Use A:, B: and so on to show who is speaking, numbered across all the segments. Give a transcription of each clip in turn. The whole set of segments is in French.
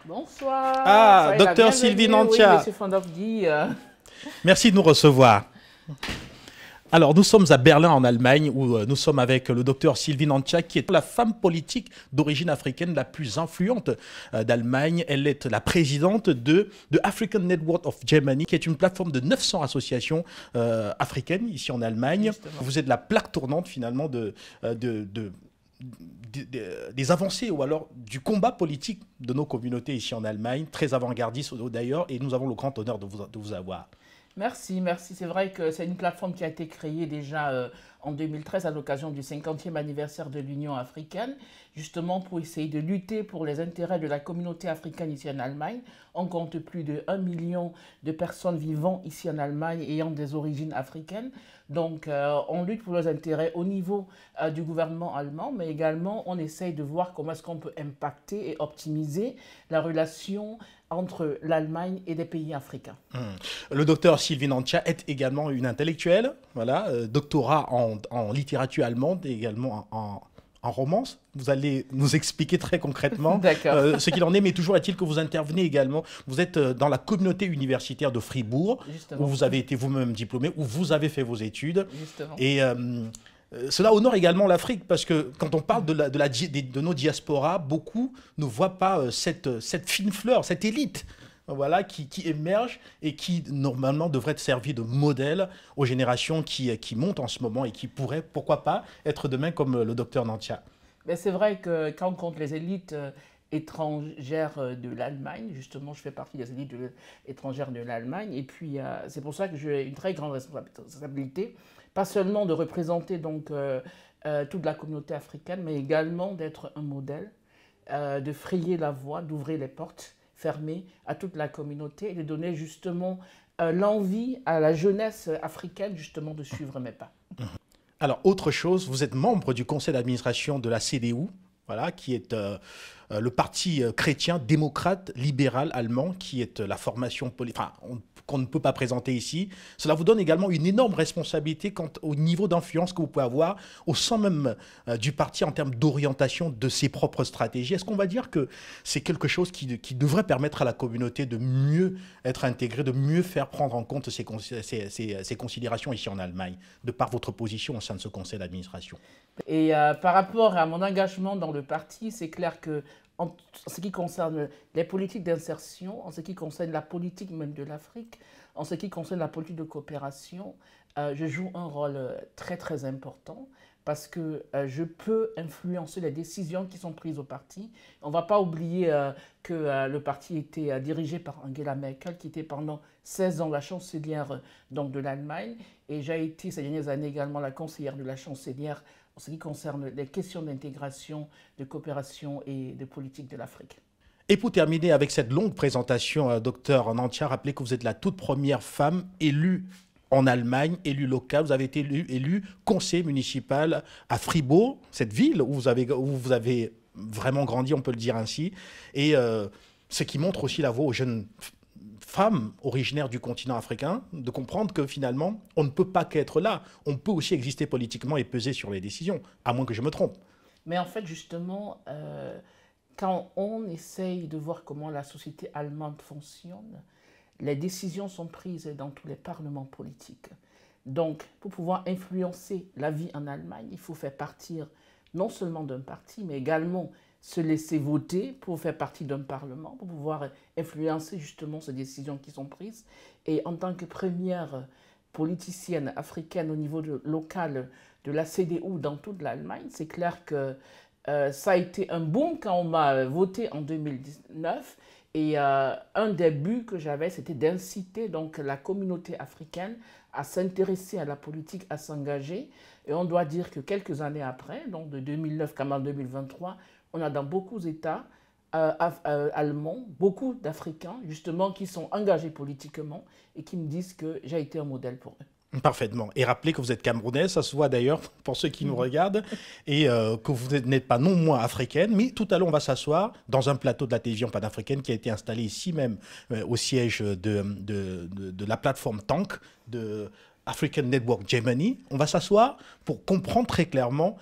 A: Bonsoir.
B: Ah,
A: Soyez la
B: docteur Sylvie
A: bienvenue. Oui,
B: Nantia.
A: Monsieur Fondovdi.
B: Merci de nous recevoir. Alors, nous sommes à Berlin, en Allemagne, où nous sommes avec le docteur Sylvie Nantia, qui est la femme politique d'origine africaine la plus influente d'Allemagne. Elle est la présidente de African Network of Germany, qui est une plateforme de 900 associations africaines ici en Allemagne.
A: Justement.
B: Vous êtes la plaque tournante, finalement, des avancées ou alors du combat politique de nos communautés ici en Allemagne, très avant-gardiste d'ailleurs, et nous avons le grand honneur de vous avoir.
A: Merci, merci. C'est vrai que c'est une plateforme qui a été créée déjà en 2013 à l'occasion du 50e anniversaire de l'Union africaine, justement pour essayer de lutter pour les intérêts de la communauté africaine ici en Allemagne. On compte plus de 1 million de personnes vivant ici en Allemagne ayant des origines africaines. Donc on lutte pour leurs intérêts au niveau du gouvernement allemand, mais également on essaye de voir comment est-ce qu'on peut impacter et optimiser la relation entre l'Allemagne et des pays africains.
B: Le docteur Sylvie Nantia est également une intellectuelle, voilà, doctorat en littérature allemande et également en romance. Vous allez nous expliquer très concrètement ce qu'il en est, mais toujours est-il que vous intervenez également. Vous êtes dans la communauté universitaire de Fribourg,
A: Justement.
B: où vous avez été vous-même diplômé, où vous avez fait vos études.
A: Justement.
B: Et cela honore également l'Afrique, parce que quand on parle de nos diasporas, beaucoup ne voient pas cette fine fleur, cette élite, voilà, qui émerge et qui normalement devrait servir de modèle aux générations qui montent en ce moment et qui pourraient, pourquoi pas, être demain comme le docteur Nantia.
A: Mais c'est vrai que quand on compte les élites étrangères de l'Allemagne, justement je fais partie des élites étrangères de l'Allemagne, et puis c'est pour ça que j'ai une très grande responsabilité, pas seulement de représenter donc toute la communauté africaine, mais également d'être un modèle, de frayer la voie, d'ouvrir les portes fermées à toute la communauté et de donner justement l'envie à la jeunesse africaine justement de suivre mes pas.
B: Alors, autre chose, vous êtes membre du conseil d'administration de la CDU, voilà, qui est le parti chrétien, démocrate, libéral allemand, qui est la formation politique, enfin, qu'on ne peut pas présenter ici. Cela vous donne également une énorme responsabilité quant au niveau d'influence que vous pouvez avoir au sein même du parti en termes d'orientation de ses propres stratégies. Est-ce qu'on va dire que c'est quelque chose qui devrait permettre à la communauté de mieux être intégrée, de mieux faire prendre en compte ces considérations ici en Allemagne, de par votre position au sein de ce conseil d'administration?
A: Et par rapport à mon engagement dans le parti, c'est clair que en ce qui concerne les politiques d'insertion, en ce qui concerne la politique même de l'Afrique, en ce qui concerne la politique de coopération, je joue un rôle très très important parce que je peux influencer les décisions qui sont prises au parti. On ne va pas oublier que le parti était dirigé par Angela Merkel, qui était pendant 16 ans la chancelière donc, de l'Allemagne, et j'ai été ces dernières années également la conseillère de la chancelière en ce qui concerne les questions d'intégration, de coopération et de politique de l'Afrique.
B: Et pour terminer avec cette longue présentation, docteur Nantia, rappelez que vous êtes la toute première femme élue en Allemagne, élue locale. Vous avez été élue conseiller municipal à Fribourg, cette ville où vous avez vraiment grandi, on peut le dire ainsi. Et ce qui montre aussi la voie aux jeunes femmes originaires du continent africain, de comprendre que finalement, on ne peut pas qu'être là. On peut aussi exister politiquement et peser sur les décisions, à moins que je me trompe.
A: Mais en fait, justement, quand on essaye de voir comment la société allemande fonctionne, les décisions sont prises dans tous les parlements politiques. Donc, pour pouvoir influencer la vie en Allemagne, il faut faire partir non seulement d'un parti, mais également se laisser voter pour faire partie d'un parlement, pour pouvoir influencer justement ces décisions qui sont prises. Et en tant que première politicienne africaine au niveau local de la CDU dans toute l'Allemagne, c'est clair que ça a été un boom quand on m'a voté en 2019. Et un des buts que j'avais, c'était d'inciter donc la communauté africaine à s'intéresser à la politique, à s'engager. Et on doit dire que quelques années après, donc de 2009 comme en 2023, on a dans beaucoup d'États allemands, beaucoup d'Africains, justement, qui sont engagés politiquement et qui me disent que j'ai été un modèle pour eux.
B: Parfaitement. Et rappelez que vous êtes camerounaise, ça se voit d'ailleurs pour ceux qui nous regardent, et que vous n'êtes pas non moins africaine, mais tout à l'heure on va s'asseoir dans un plateau de la télévision panafricaine qui a été installé ici même au siège de la plateforme Tank de African Network Germany. On va s'asseoir pour comprendre très clairement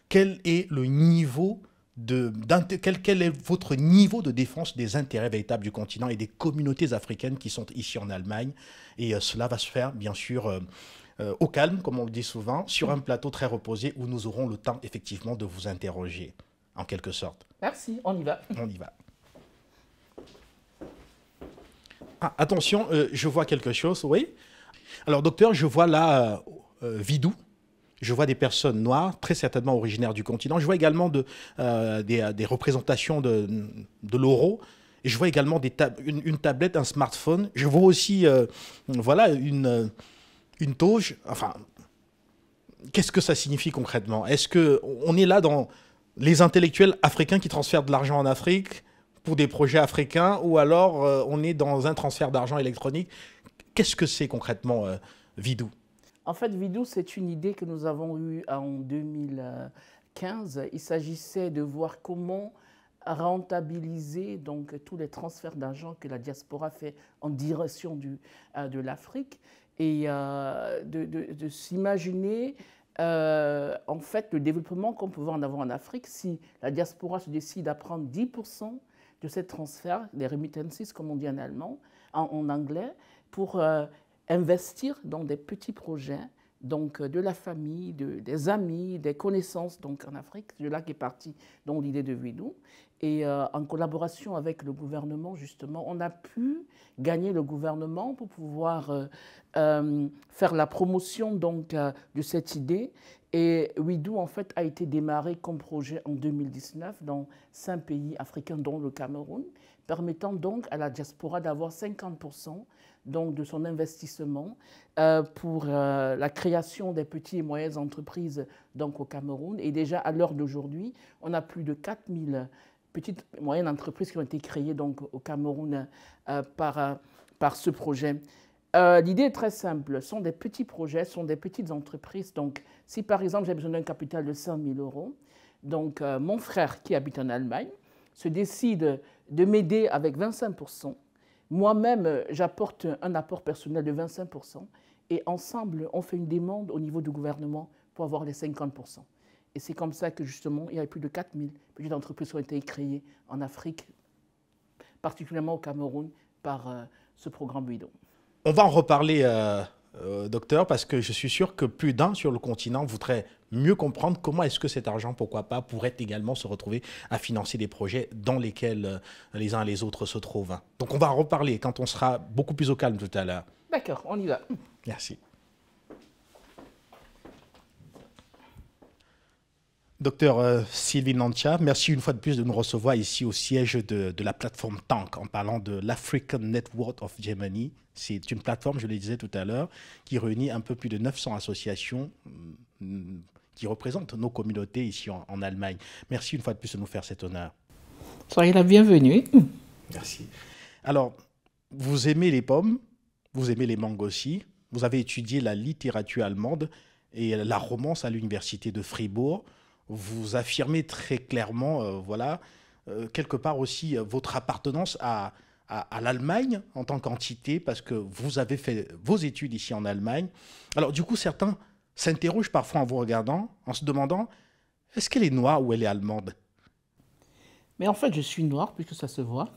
B: quel est le niveau quel est votre niveau de défense des intérêts véritables du continent et des communautés africaines qui sont ici en Allemagne. Et cela va se faire, bien sûr, au calme, comme on le dit souvent, sur un plateau très reposé où nous aurons le temps, effectivement, de vous interroger, en quelque sorte.
A: Merci, on y va.
B: On y va. Ah, attention, je vois quelque chose, oui. Alors, docteur, je vois là Vidou. Je vois des personnes noires, très certainement originaires du continent. Je vois également des représentations de l'euro. Et je vois également une tablette, un smartphone. Je vois aussi voilà, une toge. Enfin, qu'est-ce que ça signifie concrètement? Est-ce qu'on est là dans les intellectuels africains qui transfèrent de l'argent en Afrique pour des projets africains, ou alors on est dans un transfert d'argent électronique? Qu'est-ce que c'est concrètement, Vidou?
A: En fait, Vidou, c'est une idée que nous avons eue en 2015. Il s'agissait de voir comment rentabiliser donc, tous les transferts d'argent que la diaspora fait en direction de l'Afrique et de s'imaginer en fait le développement qu'on pouvait en avoir en Afrique si la diaspora se décide à prendre 10% de ces transferts, les remittances comme on dit en allemand, en anglais, pour investir dans des petits projets, donc de la famille, des amis, des connaissances donc en Afrique. C'est de là qu'est partie l'idée de Vidou. Et en collaboration avec le gouvernement, justement, on a pu gagner le gouvernement pour pouvoir faire la promotion donc, de cette idée. Et Vidou, en fait, a été démarré comme projet en 2019 dans 5 pays africains, dont le Cameroun, permettant donc à la diaspora d'avoir 50% donc de son investissement pour la création des petites et moyennes entreprises donc, au Cameroun. Et déjà, à l'heure d'aujourd'hui, on a plus de 4000 petites et moyennes entreprises qui ont été créées donc, au Cameroun par ce projet. L'idée est très simple. Ce sont des petits projets, ce sont des petites entreprises. Donc, si par exemple, j'ai besoin d'un capital de 100 000 euros, donc mon frère qui habite en Allemagne se décide de m'aider avec 25%. Moi-même, j'apporte un apport personnel de 25% et ensemble, on fait une demande au niveau du gouvernement pour avoir les 50%. Et c'est comme ça que, justement, il y a plus de 4000 petites entreprises qui ont été créées en Afrique, particulièrement au Cameroun, par ce programme Vidou.
B: On va en reparler, docteur, parce que je suis sûr que plus d'un sur le continent voudrait mieux comprendre comment est-ce que cet argent, pourquoi pas, pourrait également se retrouver à financer des projets dans lesquels les uns et les autres se trouvent. Donc on va en reparler quand on sera beaucoup plus au calme tout à l'heure.
A: D'accord, on y va.
B: Merci. Docteur Sylvie Nantia, merci une fois de plus de nous recevoir ici au siège de la plateforme TANC en parlant de l'African Network of Germany. C'est une plateforme, je le disais tout à l'heure, qui réunit un peu plus de 900 associations qui représentent nos communautés ici en Allemagne. Merci une fois de plus de nous faire cet honneur.
A: Soyez la bienvenue.
B: Merci. Alors, vous aimez les pommes, vous aimez les mangues aussi. Vous avez étudié la littérature allemande et la romance à l'université de Fribourg. Vous affirmez très clairement, voilà, quelque part aussi votre appartenance à l'Allemagne en tant qu'entité, parce que vous avez fait vos études ici en Allemagne. Alors du coup, certains s'interrogent parfois en vous regardant, en se demandant, est-ce qu'elle est noire ou elle est allemande?
A: Mais en fait, je suis noire, puisque ça se voit.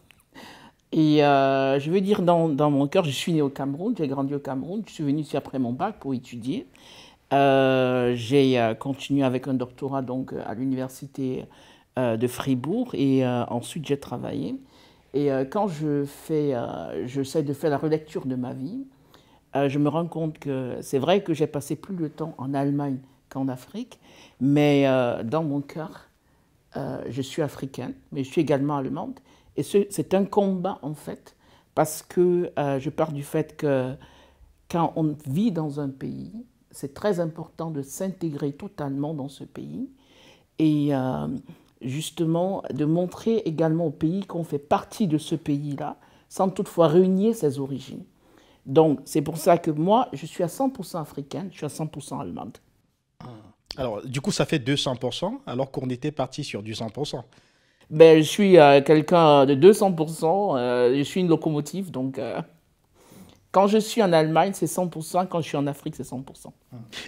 A: Et je veux dire, dans mon cœur, je suis né au Cameroun, j'ai grandi au Cameroun, je suis venu ici après mon bac pour étudier. J'ai continué avec un doctorat donc, à l'université de Fribourg et ensuite j'ai travaillé. Et quand j'essaie de faire la relecture de ma vie, je me rends compte que c'est vrai que j'ai passé plus de temps en Allemagne qu'en Afrique, mais dans mon cœur, je suis africaine, mais je suis également allemande. Et c'est un combat en fait, parce que je pars du fait que quand on vit dans un pays, c'est très important de s'intégrer totalement dans ce pays et justement de montrer également au pays qu'on fait partie de ce pays-là, sans toutefois renier ses origines. Donc c'est pour ça que moi, je suis à 100% africaine, je suis à 100% allemande.
B: Alors du coup, ça fait 200%, alors qu'on était parti sur du 100%.
A: Ben, je suis quelqu'un de 200%, je suis une locomotive, donc... Quand je suis en Allemagne, c'est 100%. Quand je suis en Afrique, c'est 100%.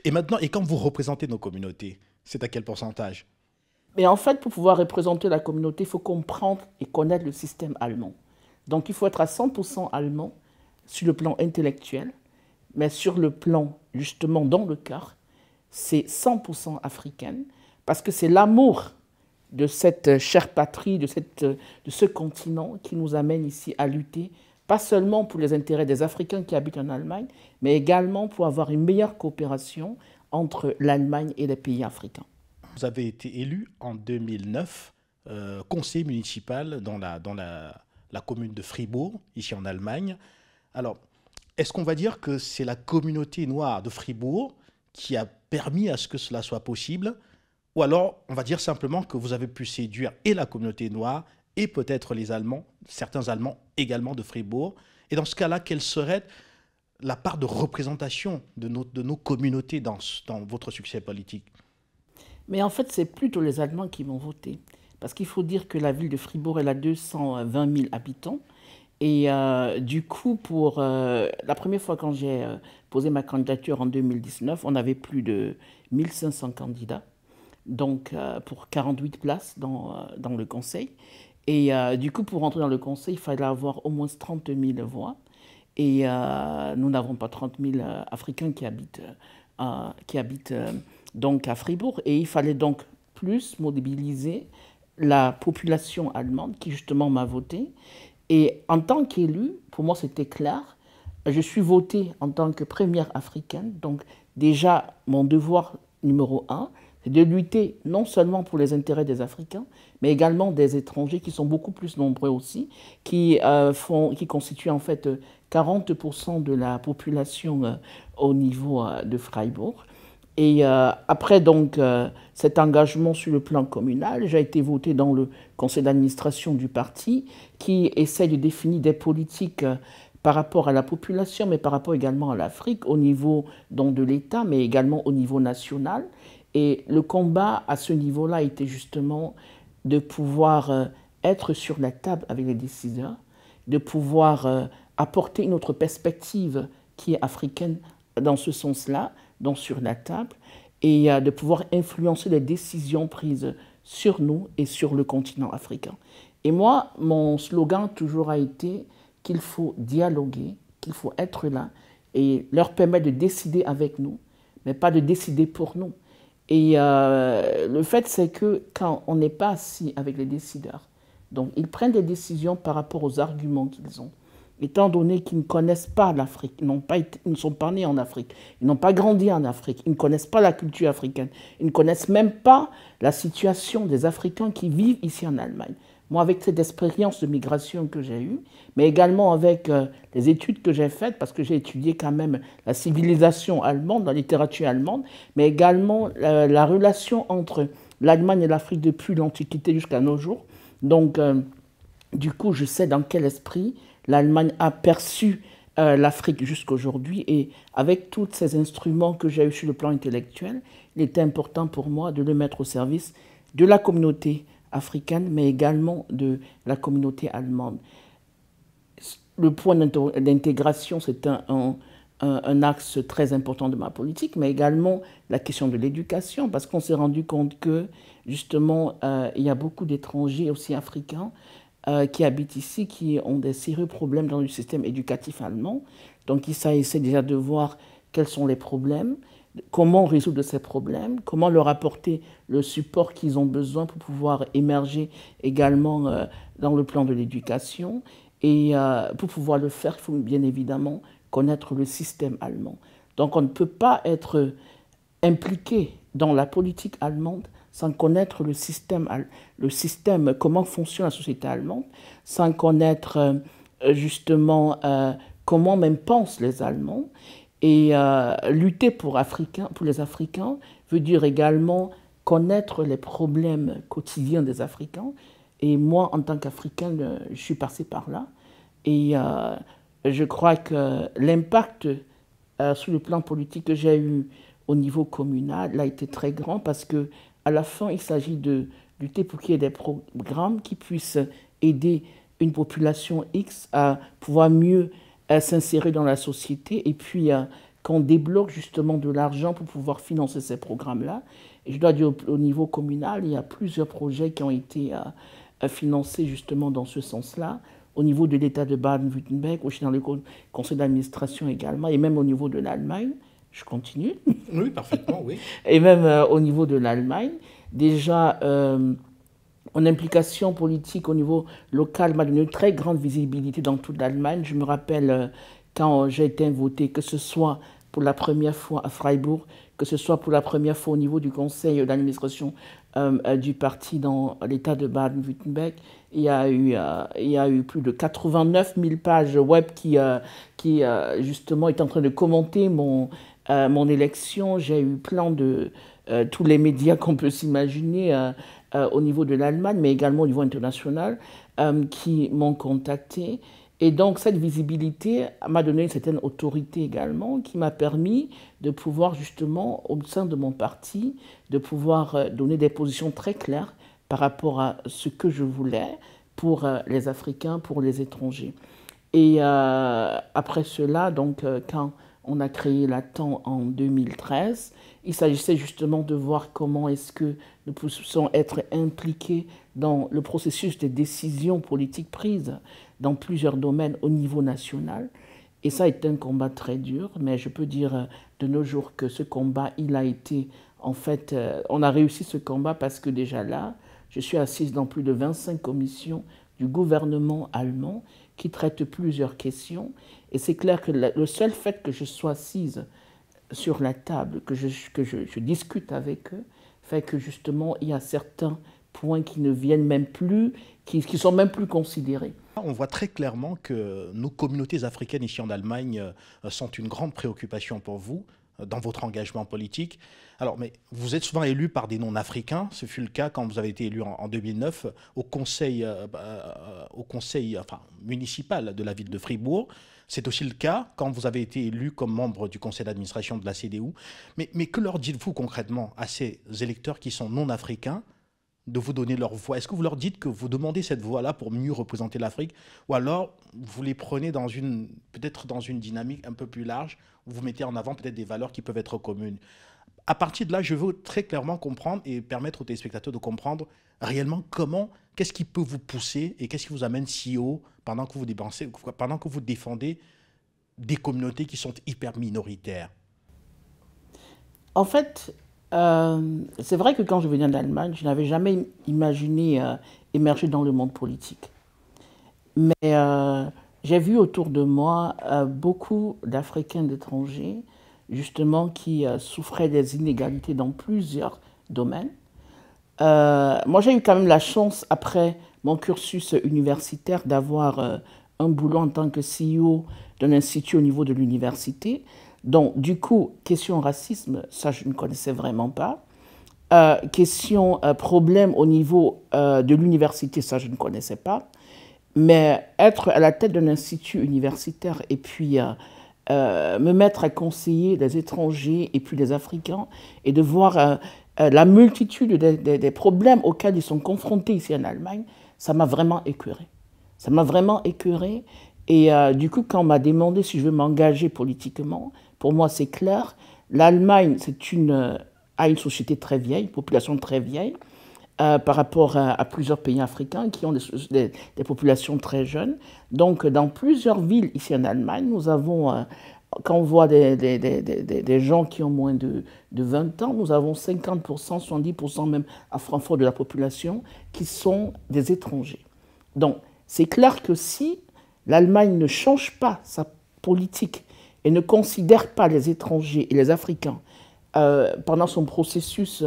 B: Et maintenant, et quand vous représentez nos communautés, c'est à quel pourcentage?
A: Mais en fait, pour pouvoir représenter la communauté, il faut comprendre et connaître le système allemand. Donc il faut être à 100% allemand sur le plan intellectuel, mais sur le plan, justement, dans le cœur, c'est 100% africaine, parce que c'est l'amour de cette chère patrie, de ce continent qui nous amène ici à lutter, pas seulement pour les intérêts des Africains qui habitent en Allemagne, mais également pour avoir une meilleure coopération entre l'Allemagne et les pays africains.
B: Vous avez été élu en 2009 conseiller municipal dans la commune de Fribourg, ici en Allemagne. Alors, est-ce qu'on va dire que c'est la communauté noire de Fribourg qui a permis à ce que cela soit possible? Ou alors, on va dire simplement que vous avez pu séduire et la communauté noire et peut-être les Allemands, certains Allemands également de Fribourg. Et dans ce cas-là, quelle serait la part de représentation de nos communautés dans votre succès politique?
A: Mais en fait, c'est plutôt les Allemands qui vont voter. Parce qu'il faut dire que la ville de Fribourg, elle a 220 000 habitants. Et du coup, pour la première fois quand j'ai posé ma candidature en 2019, on avait plus de 1500 candidats, donc pour 48 places dans le conseil. Et du coup, pour rentrer dans le conseil, il fallait avoir au moins 30 000 voix. Et nous n'avons pas 30 000 Africains qui habitent donc à Fribourg. Et il fallait donc plus mobiliser la population allemande qui justement m'a voté. Et en tant qu'élu, pour moi c'était clair, je suis votée en tant que première africaine. Donc déjà, mon devoir numéro un, c'est de lutter non seulement pour les intérêts des Africains, mais également des étrangers qui sont beaucoup plus nombreux aussi, qui constituent en fait 40% de la population au niveau de Freiburg. Et après donc cet engagement sur le plan communal, j'ai été votée dans le conseil d'administration du parti qui essaie de définir des politiques par rapport à la population, mais par rapport également à l'Afrique, au niveau donc, de l'État, mais également au niveau national. Et le combat à ce niveau-là était justement de pouvoir être sur la table avec les décideurs, de pouvoir apporter une autre perspective qui est africaine dans ce sens-là, donc sur la table, et de pouvoir influencer les décisions prises sur nous et sur le continent africain. Et moi, mon slogan toujours a été qu'il faut dialoguer, qu'il faut être là et leur permettre de décider avec nous, mais pas de décider pour nous. Et le fait, c'est que quand on n'est pas assis avec les décideurs, donc ils prennent des décisions par rapport aux arguments qu'ils ont, étant donné qu'ils ne connaissent pas l'Afrique, ils ne sont pas nés en Afrique, ils n'ont pas grandi en Afrique, ils ne connaissent pas la culture africaine, ils ne connaissent même pas la situation des Africains qui vivent ici en Allemagne. Moi, avec cette expérience de migration que j'ai eue, mais également avec les études que j'ai faites, parce que j'ai étudié quand même la civilisation allemande, la littérature allemande, mais également la relation entre l'Allemagne et l'Afrique depuis l'Antiquité jusqu'à nos jours. Donc, du coup, je sais dans quel esprit l'Allemagne a perçu l'Afrique jusqu'aujourd'hui. Et avec tous ces instruments que j'ai eus sur le plan intellectuel, il était important pour moi de les mettre au service de la communauté africaine, mais également de la communauté allemande. Le point d'intégration, c'est un axe très important de ma politique, mais également la question de l'éducation, parce qu'on s'est rendu compte que, justement, il y a beaucoup d'étrangers aussi africains qui habitent ici, qui ont des sérieux problèmes dans le système éducatif allemand. Donc, il s'agissait déjà de voir quels sont les problèmes, comment résoudre ces problèmes, comment leur apporter le support qu'ils ont besoin pour pouvoir émerger également dans le plan de l'éducation. Et pour pouvoir le faire, il faut bien évidemment connaître le système allemand. Donc on ne peut pas être impliqué dans la politique allemande sans connaître le système, comment fonctionne la société allemande, sans connaître justement comment même pensent les Allemands. Et lutter pour les Africains veut dire également connaître les problèmes quotidiens des Africains. Et moi, en tant qu'Africain, je suis passé par là. Et je crois que l'impact sur le plan politique que j'ai eu au niveau communal a été très grand parce qu'à la fin, il s'agit de lutter pour qu'il y ait des programmes qui puissent aider une population X à pouvoir mieux s'insérer dans la société et puis qu'on débloque justement de l'argent pour pouvoir financer ces programmes-là. Et je dois dire au niveau communal, il y a plusieurs projets qui ont été financés justement dans ce sens-là, au niveau de l'État de Baden-Württemberg, aussi dans le conseil d'administration également, et même au niveau de l'Allemagne. Je continue.
B: Oui, parfaitement, oui.
A: Et même au niveau de l'Allemagne. Déjà, mon implication politique au niveau local m'a donné une très grande visibilité dans toute l'Allemagne. Je me rappelle quand j'ai été voté, que ce soit pour la première fois à Freiburg, que ce soit pour la première fois au niveau du conseil d'administration du parti dans l'État de Baden-Württemberg, il y a eu plus de 89 000 pages web qui justement est en train de commenter mon élection. J'ai eu plein de tous les médias qu'on peut s'imaginer au niveau de l'Allemagne, mais également au niveau international, qui m'ont contacté. Et donc cette visibilité m'a donné une certaine autorité également, qui m'a permis de pouvoir justement, au sein de mon parti, de pouvoir donner des positions très claires par rapport à ce que je voulais pour les Africains, pour les étrangers. Et après cela, donc quand on a créé l'ATAN en 2013, il s'agissait justement de voir comment est-ce que nous pouvons être impliqués dans le processus de décisions politiques prises dans plusieurs domaines au niveau national. Et ça a été un combat très dur, mais je peux dire de nos jours que ce combat, il a été, en fait, on a réussi ce combat parce que déjà là, je suis assise dans plus de 25 commissions du gouvernement allemand qui traitent plusieurs questions. Et c'est clair que le seul fait que je sois assise sur la table, que je discute avec eux, fait que justement, il y a certains points qui ne viennent même plus, qui sont même plus considérés.
B: On voit très clairement que nos communautés africaines ici en Allemagne sont une grande préoccupation pour vous dans votre engagement politique. Alors, mais vous êtes souvent élu par des non-africains. Ce fut le cas quand vous avez été élu en 2009 au conseil municipal de la ville de Fribourg. C'est aussi le cas quand vous avez été élu comme membre du conseil d'administration de la CDU. Mais que leur dites-vous concrètement à ces électeurs qui sont non-africains de vous donner leur voix? Est-ce que vous leur dites que vous demandez cette voix-là pour mieux représenter l'Afrique? Ou alors vous les prenez peut-être dans une dynamique un peu plus large, où vous mettez en avant peut-être des valeurs qui peuvent être communes? À partir de là, je veux très clairement comprendre et permettre aux téléspectateurs de comprendre réellement qu'est-ce qui peut vous pousser et qu'est-ce qui vous amène si haut pendant que vous défendez des communautés qui sont hyper minoritaires.
A: En fait, c'est vrai que quand je venais d'Allemagne, je n'avais jamais imaginé émerger dans le monde politique. Mais j'ai vu autour de moi beaucoup d'Africains d'étrangers, justement, qui souffraient des inégalités dans plusieurs domaines. Moi, j'ai eu quand même la chance, après mon cursus universitaire, d'avoir un boulot en tant que CEO d'un institut au niveau de l'université. Donc, du coup, question racisme, ça, je ne connaissais vraiment pas. Question problème au niveau de l'université, ça, je ne connaissais pas. Mais être à la tête d'un institut universitaire et puis me mettre à conseiller des étrangers et puis des Africains et de voir la multitude des problèmes auxquels ils sont confrontés ici en Allemagne, ça m'a vraiment écœuré. Ça m'a vraiment écœuré. Et du coup, quand on m'a demandé si je veux m'engager politiquement, pour moi, c'est clair. L'Allemagne, a une société très vieille, une population très vieille, par rapport à plusieurs pays africains qui ont des populations très jeunes. Donc, dans plusieurs villes ici en Allemagne, nous avons, quand on voit des gens qui ont moins de 20 ans, nous avons 50%, 70% même à Francfort de la population qui sont des étrangers. Donc, c'est clair que si l'Allemagne ne change pas sa politique et ne considère pas les étrangers et les Africains pendant son processus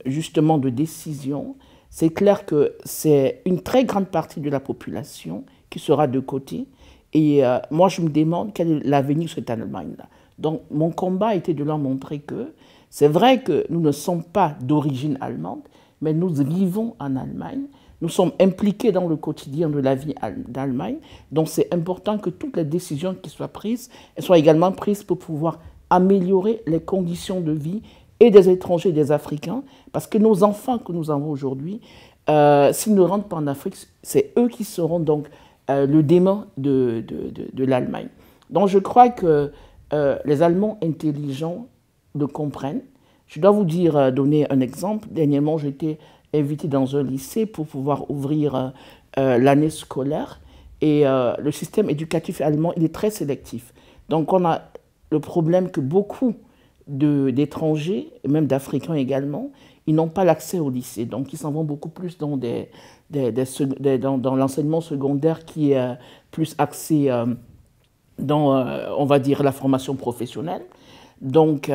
A: justement de décision, c'est clair que c'est une très grande partie de la population qui sera de côté. Et moi, je me demande quel est l'avenir de cette Allemagne-là. Donc, mon combat était de leur montrer que c'est vrai que nous ne sommes pas d'origine allemande, mais nous vivons en Allemagne. Nous sommes impliqués dans le quotidien de la vie d'Allemagne. Donc, c'est important que toutes les décisions qui soient prises, elles soient également prises pour pouvoir améliorer les conditions de vie et des étrangers et des Africains. Parce que nos enfants que nous avons aujourd'hui, s'ils ne rentrent pas en Afrique, c'est eux qui seront donc le démon de l'Allemagne. Donc, je crois que les Allemands intelligents le comprennent. Je dois vous dire, donner un exemple. Dernièrement, j'ai été invité dans un lycée pour pouvoir ouvrir l'année scolaire. Et le système éducatif allemand, il est très sélectif. Donc on a le problème que beaucoup d'étrangers, et même d'Africains également, ils n'ont pas l'accès au lycée. Donc ils s'en vont beaucoup plus dans, dans l'enseignement secondaire qui est plus axé dans, on va dire, la formation professionnelle. Donc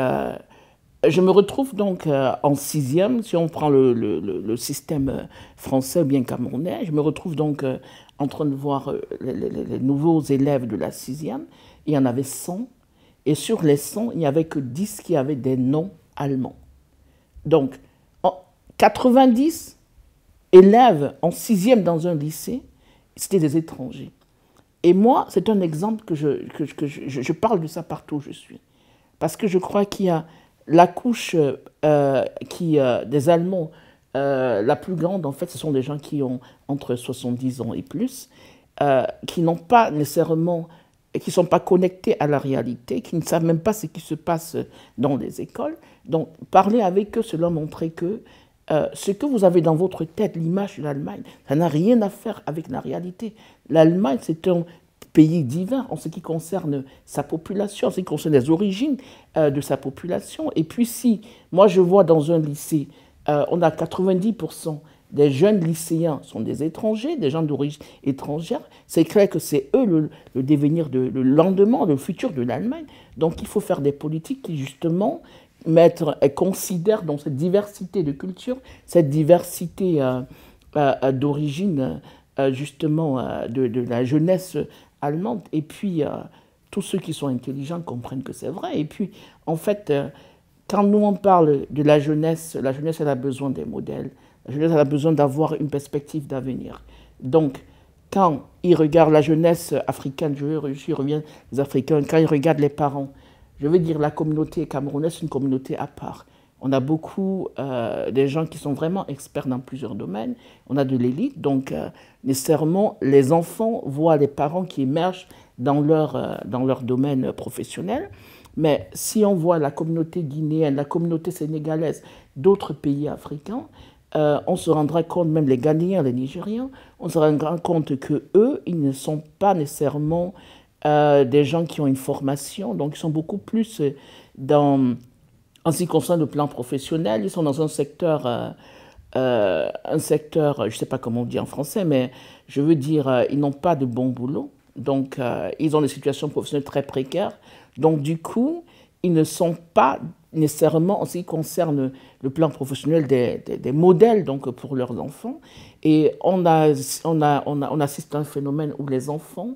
A: je me retrouve donc en sixième, si on prend le système français ou bien camerounais, je me retrouve donc en train de voir les nouveaux élèves de la sixième. Il y en avait 100, et sur les 100, il n'y avait que 10 qui avaient des noms allemands. Donc, 90 élèves en sixième dans un lycée, c'était des étrangers. Et moi, c'est un exemple que je parle de ça partout où je suis. Parce que je crois qu'il y a la couche des Allemands, la plus grande, en fait, ce sont des gens qui ont entre 70 ans et plus, qui n'ont pas nécessairement, qui ne sont pas connectés à la réalité, qui ne savent même pas ce qui se passe dans les écoles. Donc, parler avec eux, cela montrait que ce que vous avez dans votre tête, l'image de l'Allemagne, ça n'a rien à faire avec la réalité. L'Allemagne, c'est un pays divers en ce qui concerne sa population, en ce qui concerne les origines de sa population. Et puis si, moi je vois dans un lycée, on a 90% des jeunes lycéens sont des étrangers, des gens d'origine étrangère, c'est clair que c'est eux le devenir, le lendemain, le futur de l'Allemagne. Donc il faut faire des politiques qui justement considèrent dans cette diversité de culture, cette diversité d'origine justement de la jeunesse allemande. Et puis tous ceux qui sont intelligents comprennent que c'est vrai. Et puis en fait, quand nous on parle de la jeunesse elle a besoin des modèles. La jeunesse elle a besoin d'avoir une perspective d'avenir. Donc quand ils regardent la jeunesse africaine, je reviens les Africains, quand ils regardent les parents, je veux dire la communauté camerounaise, c'est une communauté à part. On a beaucoup des gens qui sont vraiment experts dans plusieurs domaines. On a de l'élite, donc nécessairement les enfants voient les parents qui émergent dans leur domaine professionnel. Mais si on voit la communauté guinéenne, la communauté sénégalaise, d'autres pays africains, on se rendra compte, même les Ghanéens, les Nigériens, on se rendra compte qu'eux, ils ne sont pas nécessairement des gens qui ont une formation, donc ils sont beaucoup plus en ce qui concerne le plan professionnel, ils sont dans un secteur, je ne sais pas comment on dit en français, mais je veux dire, ils n'ont pas de bon boulot, donc ils ont des situations professionnelles très précaires, donc du coup, ils ne sont pas nécessairement, en ce qui concerne le plan professionnel, des modèles donc, pour leurs enfants. Et on assiste à un phénomène où les enfants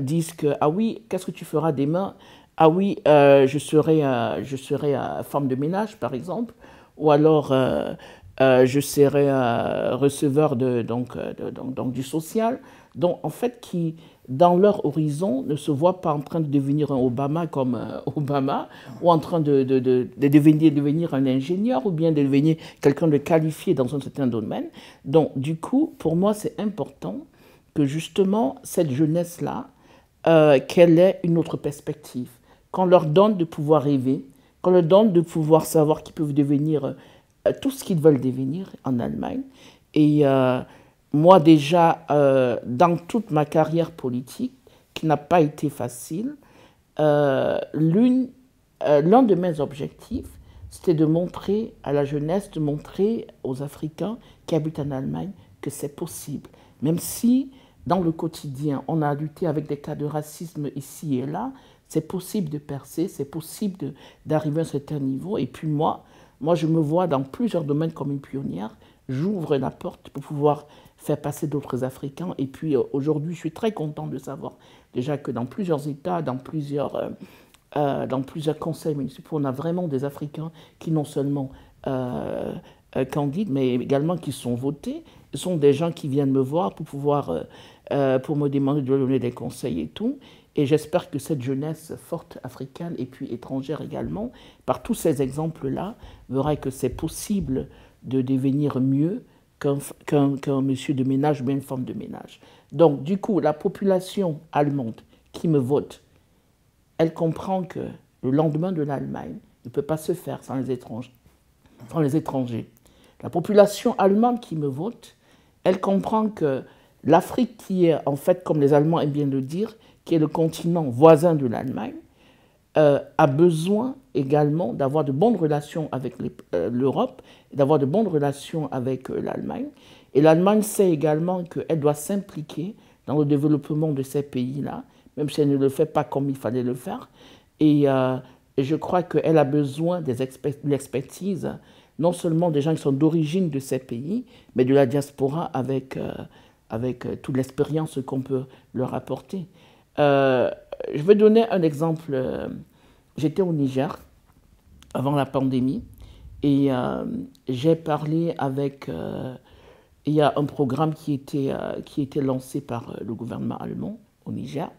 A: disent que, ah oui, qu'est-ce que tu feras demain? Ah oui, je serai femme de ménage, par exemple, ou alors je serai receveur donc, du social. Donc, en fait, qui, dans leur horizon, ne se voient pas en train de devenir un Obama comme Obama, ou en train de devenir un ingénieur, ou bien de devenir quelqu'un de qualifié dans un certain domaine. Donc, du coup, pour moi, c'est important que justement, cette jeunesse-là, qu'elle ait une autre perspective, qu'on leur donne de pouvoir rêver, qu'on leur donne de pouvoir savoir qu'ils peuvent devenir tout ce qu'ils veulent devenir en Allemagne. Et moi déjà, dans toute ma carrière politique, qui n'a pas été facile, l'un de mes objectifs, c'était de montrer à la jeunesse, de montrer aux Africains qui habitent en Allemagne que c'est possible. Même si, dans le quotidien, on a lutté avec des cas de racisme ici et là, c'est possible de percer, c'est possible d'arriver à un certain niveau. Et puis moi, je me vois dans plusieurs domaines comme une pionnière. J'ouvre la porte pour pouvoir faire passer d'autres Africains. Et puis aujourd'hui, je suis très content de savoir déjà que dans plusieurs États, dans plusieurs conseils municipaux, on a vraiment des Africains qui non seulement candident, mais également qui sont votés. Ce sont des gens qui viennent me voir pour pouvoir, pour me demander de leur donner des conseils et tout. Et j'espère que cette jeunesse forte africaine et puis étrangère également, par tous ces exemples-là, verra que c'est possible de devenir mieux qu'un monsieur de ménage ou bien une femme de ménage. Donc, du coup, la population allemande qui me vote, elle comprend que le lendemain de l'Allemagne ne peut pas se faire sans les étrangers. La population allemande qui me vote, elle comprend que l'Afrique, qui est en fait, comme les Allemands aiment bien le dire, qui est le continent voisin de l'Allemagne, a besoin également d'avoir de bonnes relations avec l'Europe, d'avoir de bonnes relations avec l'Allemagne. Et l'Allemagne sait également qu'elle doit s'impliquer dans le développement de ces pays-là, même si elle ne le fait pas comme il fallait le faire. Et je crois qu'elle a besoin de l'expertise, non seulement des gens qui sont d'origine de ces pays, mais de la diaspora avec toute l'expérience qu'on peut leur apporter. Je vais donner un exemple. J'étais au Niger avant la pandémie et j'ai parlé avec... il y a un programme qui était lancé par le gouvernement allemand au Niger.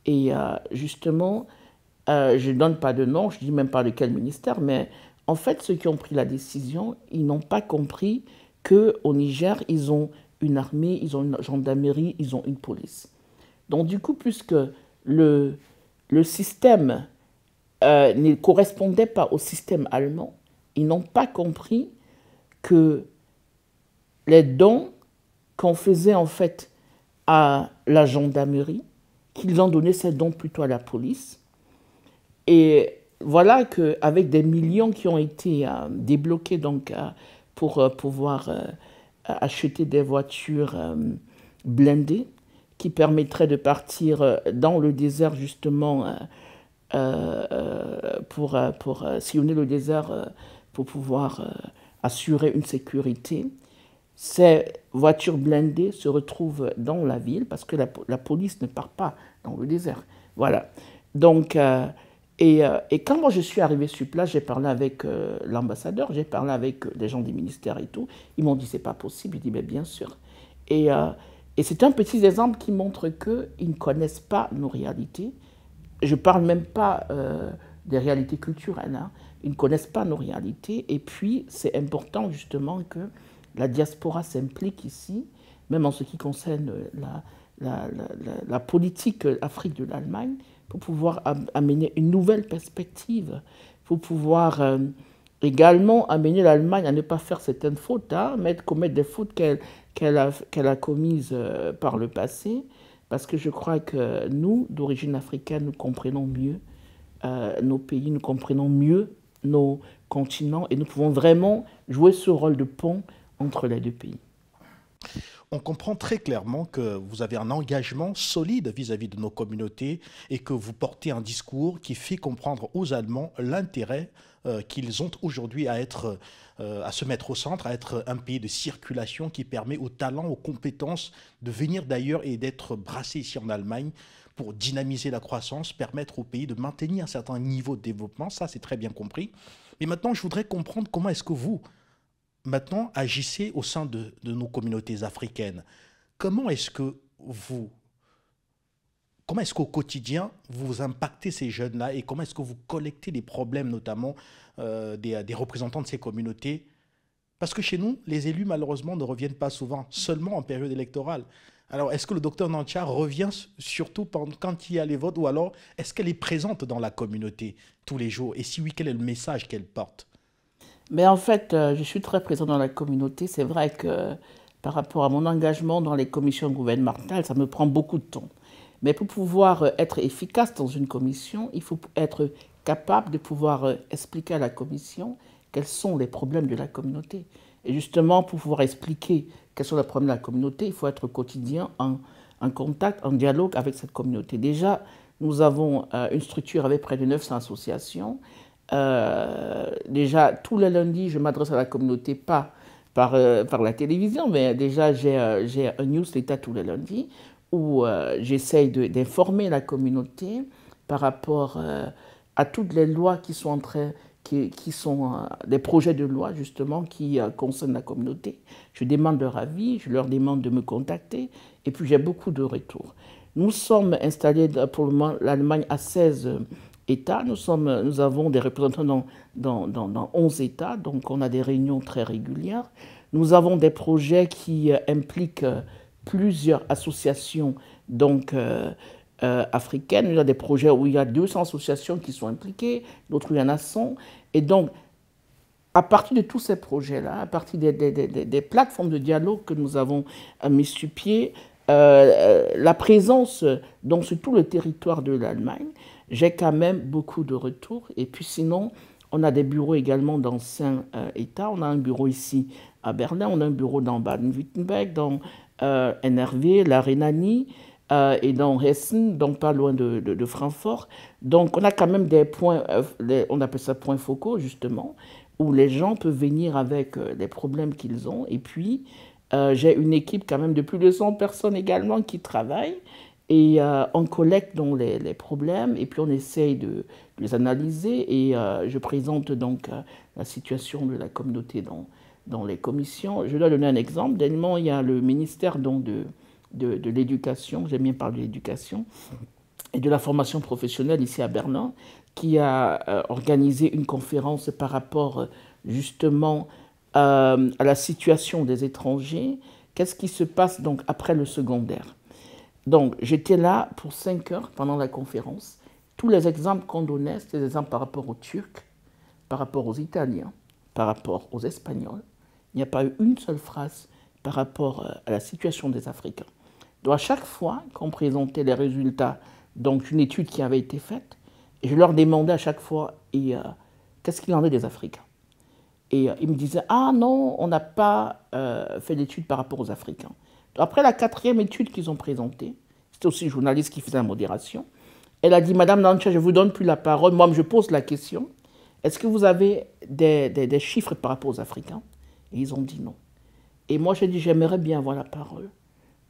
A: Et justement, je ne donne pas de nom, je ne dis même pas de quel ministère, mais en fait, ceux qui ont pris la décision, ils n'ont pas compris qu'au Niger, ils ont une armée, ils ont une gendarmerie, ils ont une police. Donc du coup, puisque le système ne correspondait pas au système allemand, ils n'ont pas compris que les dons qu'on faisait en fait à la gendarmerie, qu'ils ont donné ces dons plutôt à la police. Et voilà qu'avec des millions qui ont été débloqués donc, pour pouvoir acheter des voitures blindées qui permettraient de partir dans le désert justement pour sillonner le désert pour pouvoir assurer une sécurité. Ces voitures blindées se retrouvent dans la ville parce que la police ne part pas dans le désert. Voilà. Donc, et quand moi je suis arrivé sur place, j'ai parlé avec l'ambassadeur, j'ai parlé avec les gens des ministères et tout. Ils m'ont dit c'est pas possible. Je dis mais bien sûr. Et c'est un petit exemple qui montre qu'ils ne connaissent pas nos réalités. Je ne parle même pas des réalités culturelles. Hein. Ils ne connaissent pas nos réalités. Et puis c'est important justement que la diaspora s'implique ici, même en ce qui concerne la politique Afrique de l'Allemagne, pour pouvoir amener une nouvelle perspective, pour pouvoir également amener l'Allemagne à ne pas faire certaines fautes, hein, commettre des fautes qu'elle a commises par le passé, parce que je crois que nous, d'origine africaine, nous comprenons mieux nos pays, nous comprenons mieux nos continents, et nous pouvons vraiment jouer ce rôle de pont entre les deux pays.
B: On comprend très clairement que vous avez un engagement solide vis-à-vis de nos communautés et que vous portez un discours qui fait comprendre aux Allemands l'intérêt qu'ils ont aujourd'hui à se mettre au centre, à être un pays de circulation qui permet aux talents, aux compétences de venir d'ailleurs et d'être brassés ici en Allemagne pour dynamiser la croissance, permettre au pays de maintenir un certain niveau de développement. Ça, c'est très bien compris. Mais maintenant, je voudrais comprendre comment est-ce que vous, maintenant, agissez au sein de nos communautés africaines. Comment est-ce qu'au quotidien, vous impactez ces jeunes-là et comment est-ce que vous collectez les problèmes, notamment des représentants de ces communautés? Parce que chez nous, les élus, malheureusement, ne reviennent pas souvent, seulement en période électorale. Alors, est-ce que le docteur Nantia revient surtout quand il y a les votes ou alors est-ce qu'elle est présente dans la communauté tous les jours? Et si oui, quel est le message qu'elle porte?
A: Mais en fait, je suis très présent dans la communauté. C'est vrai que par rapport à mon engagement dans les commissions gouvernementales, ça me prend beaucoup de temps. Mais pour pouvoir être efficace dans une commission, il faut être capable de pouvoir expliquer à la commission quels sont les problèmes de la communauté. Et justement, pour pouvoir expliquer quels sont les problèmes de la communauté, il faut être au quotidien en contact, en dialogue avec cette communauté. Déjà, nous avons une structure avec près de 900 associations. Déjà, tous les lundis, je m'adresse à la communauté, pas par la télévision, mais déjà, j'ai un newsletter tous les lundis où j'essaye d'informer la communauté par rapport à toutes les lois qui sont qui sont des projets de loi, justement, qui concernent la communauté. Je demande leur avis, je leur demande de me contacter, et puis j'ai beaucoup de retours. Nous sommes installés, pour le moment, l'Allemagne à 16 États. Nous avons des représentants dans 11 États, donc on a des réunions très régulières. Nous avons des projets qui impliquent plusieurs associations, donc africaine. Il y a des projets où il y a 200 associations qui sont impliquées, d'autres où il y en a 100. Et donc, à partir de tous ces projets-là, à partir des plateformes de dialogue que nous avons mis sur pied, la présence donc, sur tout le territoire de l'Allemagne, j'ai quand même beaucoup de retours. Et puis sinon, on a des bureaux également dans 5 États. On a un bureau ici à Berlin, on a un bureau dans Baden-Württemberg, dans NRW, la Rhénanie, et dans Hessen, donc pas loin de Francfort. Donc on a quand même des points, on appelle ça points focaux justement, où les gens peuvent venir avec les problèmes qu'ils ont. Et puis, j'ai une équipe quand même de plus de 100 personnes également qui travaillent. Et on collecte donc les problèmes et puis on essaye de les analyser. Et je présente donc la situation de la communauté dans les commissions. Je dois donner un exemple. Dernièrement, il y a le ministère donc, de l'éducation, j'aime bien parler de l'éducation, et de la formation professionnelle ici à Berlin, qui a organisé une conférence par rapport justement à la situation des étrangers. Qu'est-ce qui se passe donc après le secondaire? Donc j'étais là pour 5 heures pendant la conférence. Tous les exemples qu'on donnait, c'était des exemples par rapport aux Turcs, par rapport aux Italiens, par rapport aux Espagnols. Il n'y a pas eu une seule phrase par rapport à la situation des Africains. Donc à chaque fois qu'on présentait les résultats donc une étude qui avait été faite, et je leur demandais à chaque fois, qu'est-ce qu'il en est des Africains? Et ils me disaient, ah non, on n'a pas fait d'études par rapport aux Africains. Donc, après la 4e étude qu'ils ont présentée, c'était aussi une journaliste qui faisait la modération, elle a dit, Madame Nancha, je ne vous donne plus la parole, moi je pose la question, est-ce que vous avez des chiffres par rapport aux Africains? Et ils ont dit non. Et moi j'ai dit, j'aimerais bien avoir la parole.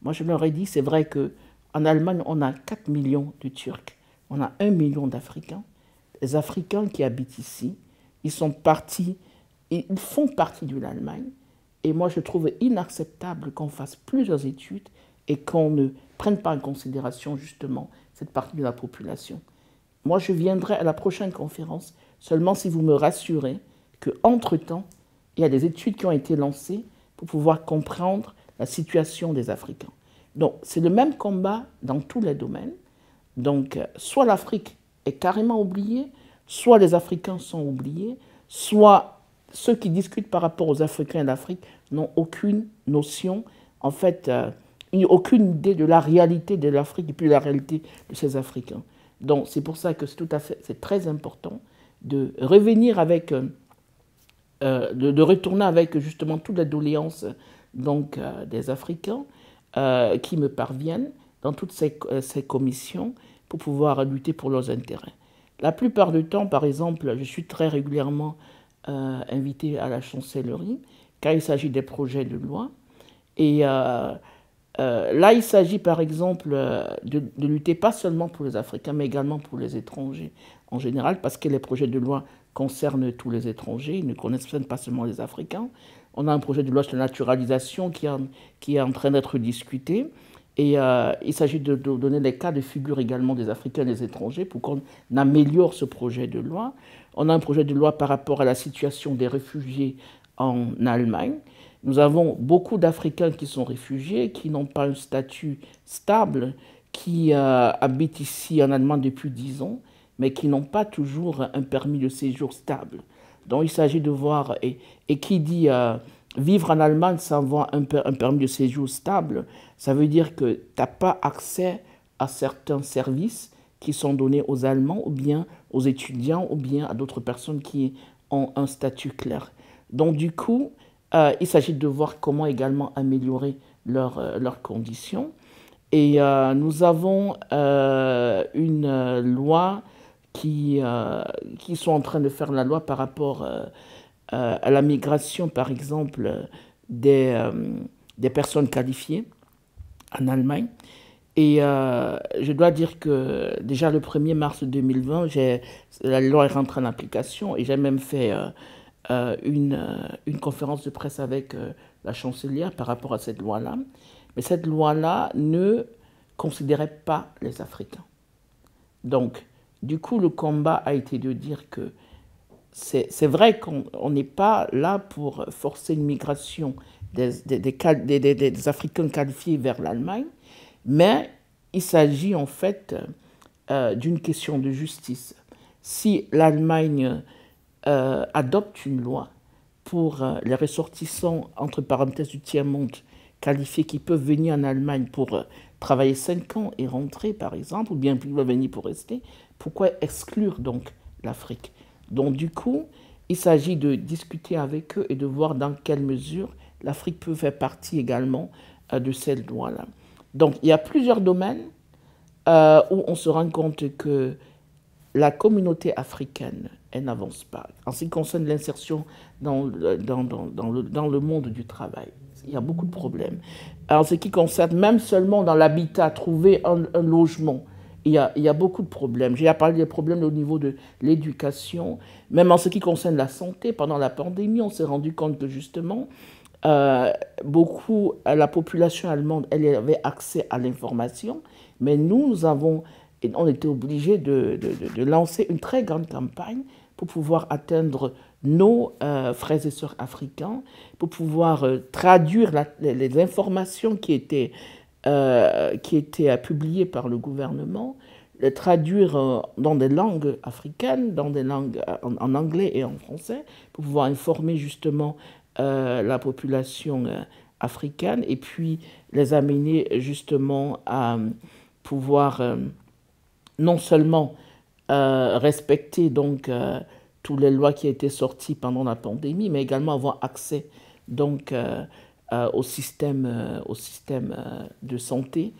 A: Moi je leur ai dit, c'est vrai qu'en Allemagne, on a 4 millions de Turcs. On a 1 million d'Africains. Les Africains qui habitent ici, ils sont partis, ils font partie de l'Allemagne. Et moi, je trouve inacceptable qu'on fasse plusieurs études et qu'on ne prenne pas en considération justement cette partie de la population. Moi, je viendrai à la prochaine conférence seulement si vous me rassurez qu'entre-temps, il y a des études qui ont été lancées pour pouvoir comprendre la situation des Africains. Donc, c'est le même combat dans tous les domaines. Donc, soit l'Afrique est carrément oubliée, soit les Africains sont oubliés, soit ceux qui discutent par rapport aux Africains d'Afrique n'ont aucune notion, en fait, aucune idée de la réalité de l'Afrique et puis de la réalité de ces Africains. Donc, c'est pour ça que c'est très important de revenir avec, de retourner avec justement toutes les doléances donc, des Africains qui me parviennent dans toutes ces commissions pour pouvoir lutter pour leurs intérêts. La plupart du temps, par exemple, je suis très régulièrement invité à la chancellerie quand il s'agit des projets de loi. Et là, il s'agit par exemple de lutter pas seulement pour les Africains, mais également pour les étrangers en général, parce que les projets de loi concernent tous les étrangers, ils ne concernent pas seulement les Africains. On a un projet de loi sur la naturalisation qui est en train d'être discuté. Et il s'agit de donner les cas de figure également des Africains et des étrangers pour qu'on améliore ce projet de loi. On a un projet de loi par rapport à la situation des réfugiés en Allemagne. Nous avons beaucoup d'Africains qui sont réfugiés, qui n'ont pas un statut stable, qui habitent ici en Allemagne depuis 10 ans, mais qui n'ont pas toujours un permis de séjour stable. Donc il s'agit de voir, et qui dit vivre en Allemagne sans avoir un permis de séjour stable, ça veut dire que tu n'as pas accès à certains services qui sont donnés aux Allemands ou bien aux étudiants ou bien à d'autres personnes qui ont un statut clair. Donc du coup, il s'agit de voir comment également améliorer leurs conditions. Et nous avons une loi qui sont en train de faire la loi par rapport à la migration, par exemple, des personnes qualifiées en Allemagne. Et je dois dire que déjà le 1er mars 2020, la loi est rentrée en application et j'ai même fait une conférence de presse avec la chancelière par rapport à cette loi-là. Mais cette loi-là ne considérait pas les Africains. Donc, du coup, le combat a été de dire que c'est vrai qu'on n'est pas là pour forcer une migration des Africains qualifiés vers l'Allemagne, mais il s'agit en fait d'une question de justice. Si l'Allemagne adopte une loi pour les ressortissants, entre parenthèses, du tiers-monde qualifiés qui peuvent venir en Allemagne pour travailler 5 ans et rentrer, par exemple, ou bien peuvent venir pour rester, pourquoi exclure donc l'Afrique? Donc du coup, il s'agit de discuter avec eux et de voir dans quelle mesure l'Afrique peut faire partie également de cette loi-là. Donc il y a plusieurs domaines où on se rend compte que la communauté africaine, elle n'avance pas. En ce qui concerne l'insertion dans le monde du travail, il y a beaucoup de problèmes. En ce qui concerne même seulement dans l'habitat, trouver un logement, il y a beaucoup de problèmes. J'ai parlé des problèmes au niveau de l'éducation, même en ce qui concerne la santé. Pendant la pandémie, on s'est rendu compte que justement, la population allemande, elle avait accès à l'information, mais on était obligés de lancer une très grande campagne pour pouvoir atteindre nos frères et sœurs africains, pour pouvoir traduire les informations qui étaient publiées par le gouvernement, les traduire dans des langues africaines, dans des langues en anglais et en français, pour pouvoir informer justement la population africaine et puis les amener justement à pouvoir non seulement respecter donc toutes les lois qui étaient sorties pendant la pandémie, mais également avoir accès donc au système de santé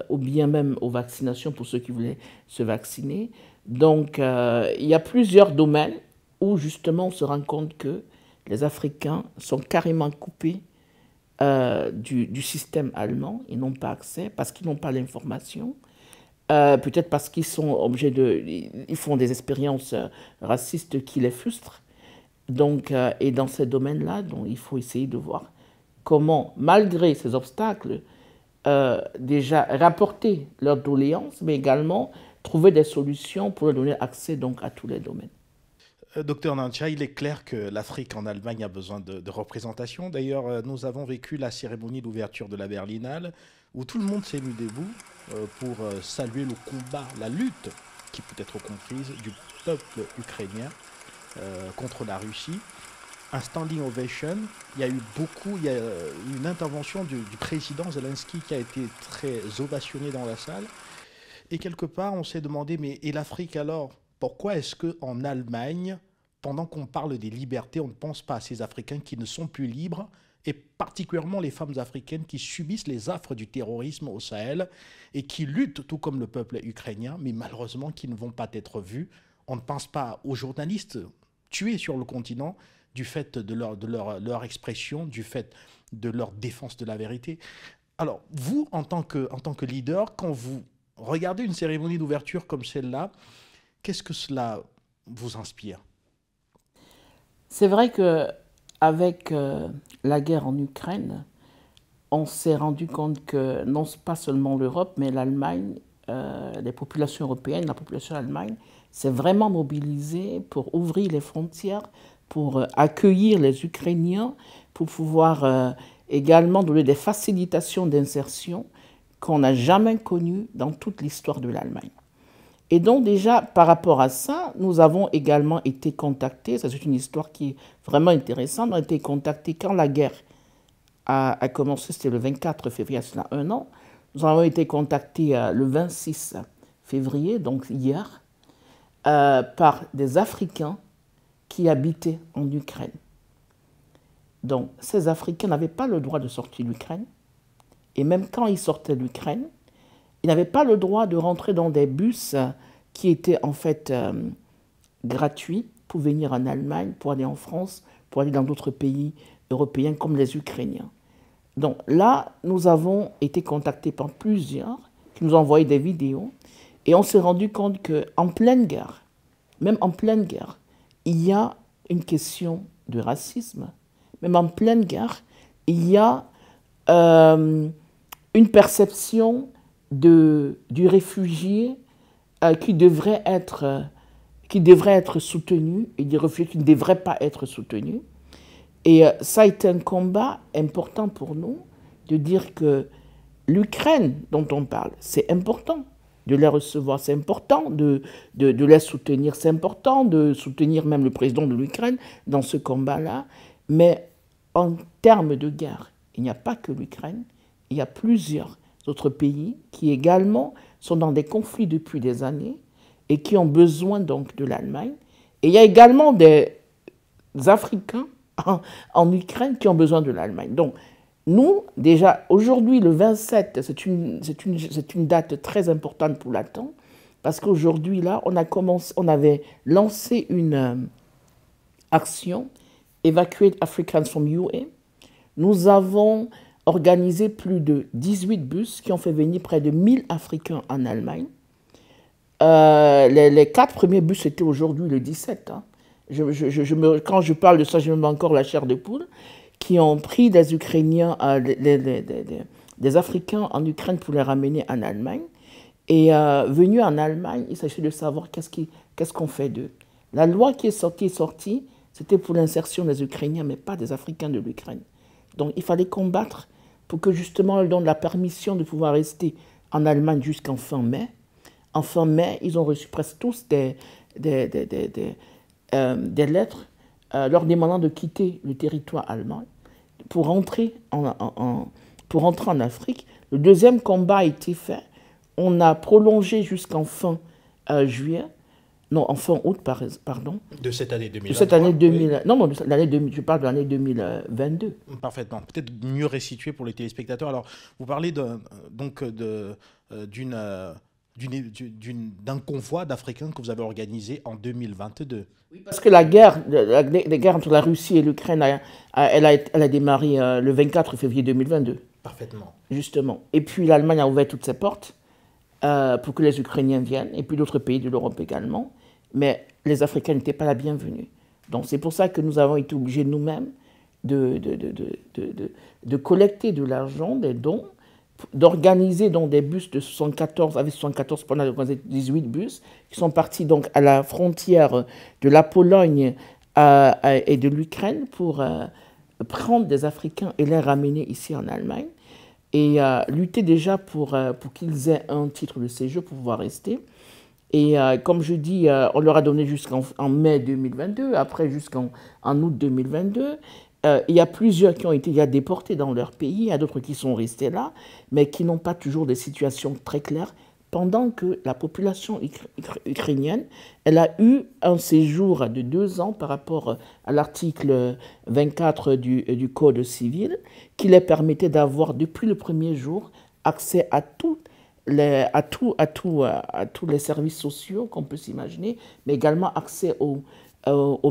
A: ou bien même aux vaccinations pour ceux qui voulaient se vacciner. Donc il y a plusieurs domaines où justement on se rend compte que les Africains sont carrément coupés du système allemand. Ils n'ont pas accès parce qu'ils n'ont pas l'information. Peut-être parce qu'ils sont obligés ils font des expériences racistes qui les frustrent. Donc, et dans ces domaines-là, donc, il faut essayer de voir comment, malgré ces obstacles, déjà rapporter leurs doléances, mais également trouver des solutions pour leur donner accès donc, à tous les domaines.
B: Docteur Nantia, il est clair que l'Afrique en Allemagne a besoin de représentation. D'ailleurs, nous avons vécu la cérémonie d'ouverture de la Berlinale, où tout le monde s'est mis debout pour saluer le combat, la lutte, qui peut être comprise, du peuple ukrainien contre la Russie. Un standing ovation, il y a eu une intervention du président Zelensky qui a été très ovationné dans la salle. Et quelque part, on s'est demandé, mais et l'Afrique alors? Pourquoi est-ce qu'en Allemagne, pendant qu'on parle des libertés, on ne pense pas à ces Africains qui ne sont plus libres, et particulièrement les femmes africaines qui subissent les affres du terrorisme au Sahel et qui luttent tout comme le peuple ukrainien, mais malheureusement qui ne vont pas être vues. On ne pense pas aux journalistes tués sur le continent du fait de leur expression, du fait de leur défense de la vérité. Alors, vous, en tant que leader, quand vous regardez une cérémonie d'ouverture comme celle-là, qu'est-ce que cela vous inspire?
A: C'est vrai qu'avec la guerre en Ukraine, on s'est rendu compte que non pas seulement l'Europe, mais l'Allemagne, les populations européennes, la population allemande, s'est vraiment mobilisée pour ouvrir les frontières, pour accueillir les Ukrainiens, pour pouvoir également donner des facilitations d'insertion qu'on n'a jamais connues dans toute l'histoire de l'Allemagne. Et donc déjà, par rapport à ça, nous avons également été contactés, ça c'est une histoire qui est vraiment intéressante, on a été contactés quand la guerre a commencé, c'était le 24 février, c'est là 1 an. Nous avons été contactés le 26 février, donc hier, par des Africains qui habitaient en Ukraine. Donc ces Africains n'avaient pas le droit de sortir de l'Ukraine, et même quand ils sortaient de l'Ukraine, ils n'avaient pas le droit de rentrer dans des bus qui étaient en fait gratuits pour venir en Allemagne, pour aller en France, pour aller dans d'autres pays européens comme les Ukrainiens. Donc là, nous avons été contactés par plusieurs qui nous ont envoyé des vidéos et on s'est rendu compte qu'en pleine guerre, même en pleine guerre, il y a une question de racisme. Même en pleine guerre, il y a une perception du réfugié qui devrait être soutenu et des réfugiés qui ne devraient pas être soutenus. Et ça a été un combat important pour nous de dire que l'Ukraine dont on parle, c'est important de les recevoir, c'est important de les soutenir, c'est important de soutenir même le président de l'Ukraine dans ce combat-là. Mais en termes de guerre, il n'y a pas que l'Ukraine, il y a plusieurs autres pays qui également sont dans des conflits depuis des années et qui ont besoin donc de l'Allemagne. Et il y a également des Africains en Ukraine qui ont besoin de l'Allemagne. Donc, nous, déjà, aujourd'hui, le 27, c'est une date très importante pour l'ATAN, parce qu'aujourd'hui, là, on avait lancé une action, Evacuate Africans from UA. Nous avons organisé plus de 18 bus qui ont fait venir près de 1000 Africains en Allemagne. Les 4 premiers bus, c'était aujourd'hui le 17. Hein. Quand je parle de ça, je me mets encore la chair de poule, qui ont pris des Ukrainiens, des Africains en Ukraine pour les ramener en Allemagne. Et venus en Allemagne, il s'agit de savoir qu'est-ce qu'on fait d'eux. La loi qui est sortie, c'était pour l'insertion des Ukrainiens, mais pas des Africains de l'Ukraine. Donc il fallait combattre pour que justement on leur donne la permission de pouvoir rester en Allemagne jusqu'en fin mai. En fin mai, ils ont reçu presque tous des lettres leur demandant de quitter le territoire allemand pour rentrer en Afrique. Le deuxième combat a été fait. On a prolongé jusqu'en fin juillet. Non, en fin août, pardon.
B: De cette année 2023.
A: De cette année 2000. Oui. Non, je parle de l'année 2022.
B: Parfaitement. Peut-être mieux restituer pour les téléspectateurs. Alors, vous parlez d'un convoi d'Africains que vous avez organisé en 2022.
A: Oui, parce que la guerre entre la Russie et l'Ukraine, elle a démarré le 24 février 2022.
B: Parfaitement.
A: Justement. Et puis l'Allemagne a ouvert toutes ses portes pour que les Ukrainiens viennent, et puis d'autres pays de l'Europe également. Mais les Africains n'étaient pas la bienvenue. Donc c'est pour ça que nous avons été obligés nous-mêmes de collecter de l'argent, des dons, d'organiser donc des bus de 74, avec 74 pendant 18 bus, qui sont partis donc à la frontière de la Pologne et de l'Ukraine pour prendre des Africains et les ramener ici en Allemagne et lutter déjà pour qu'ils aient un titre de séjour pour pouvoir rester. Et comme je dis, on leur a donné jusqu'en mai 2022, après jusqu'en août 2022. Il y a plusieurs qui ont été déportés dans leur pays, il y a d'autres qui sont restés là, mais qui n'ont pas toujours des situations très claires, pendant que la population ukrainienne, elle a eu un séjour de 2 ans par rapport à l'article 24 du Code civil, qui les permettait d'avoir depuis le premier jour accès à tous les services sociaux qu'on peut s'imaginer, mais également accès au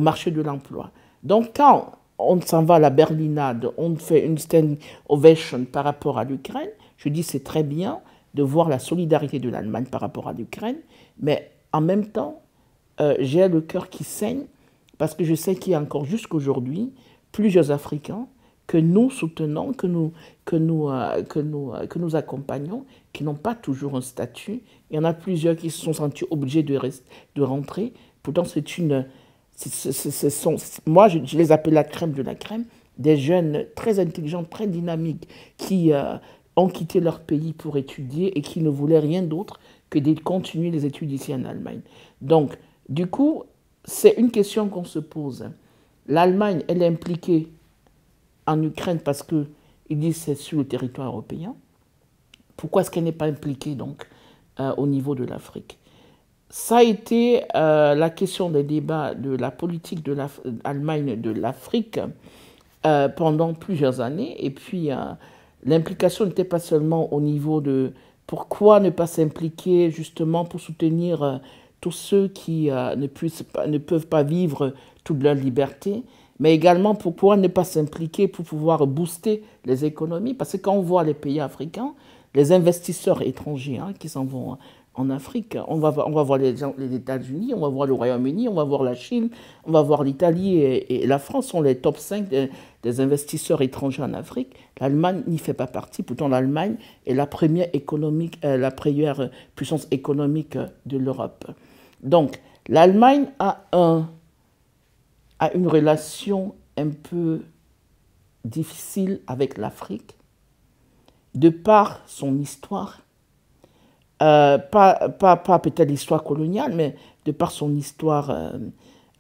A: marché de l'emploi. Donc quand on s'en va à la berlinade, on fait une stand ovation par rapport à l'Ukraine, je dis c'est très bien de voir la solidarité de l'Allemagne par rapport à l'Ukraine, mais en même temps, j'ai le cœur qui saigne parce que je sais qu'il y a encore jusqu'aujourd'hui plusieurs Africains que nous soutenons, que nous accompagnons, qui n'ont pas toujours un statut. Il y en a plusieurs qui se sont sentis obligés de rentrer. Pourtant, moi, je les appelle la crème de la crème, des jeunes très intelligents, très dynamiques, qui ont quitté leur pays pour étudier et qui ne voulaient rien d'autre que de continuer les études ici en Allemagne. Donc, du coup, c'est une question qu'on se pose. L'Allemagne, elle est impliquée en Ukraine parce qu'ils disent que c'est sur le territoire européen. Pourquoi est-ce qu'elle n'est pas impliquée donc, au niveau de l'Afrique? Ça a été la question des débats de la politique de l'Allemagne de l'Afrique pendant plusieurs années. Et puis, l'implication n'était pas seulement au niveau de pourquoi ne pas s'impliquer justement pour soutenir tous ceux qui ne peuvent pas vivre toute leur liberté, mais également pourquoi ne pas s'impliquer pour pouvoir booster les économies. Parce que quand on voit les pays africains, les investisseurs étrangers qui s'en vont en Afrique, on va voir les États-Unis, on va voir le Royaume-Uni, on va voir la Chine, on va voir l'Italie et la France sont les top 5 des investisseurs étrangers en Afrique. L'Allemagne n'y fait pas partie, pourtant l'Allemagne est la première puissance économique de l'Europe. Donc l'Allemagne a une relation un peu difficile avec l'Afrique. de par son histoire, pas peut-être l'histoire coloniale, mais de par son histoire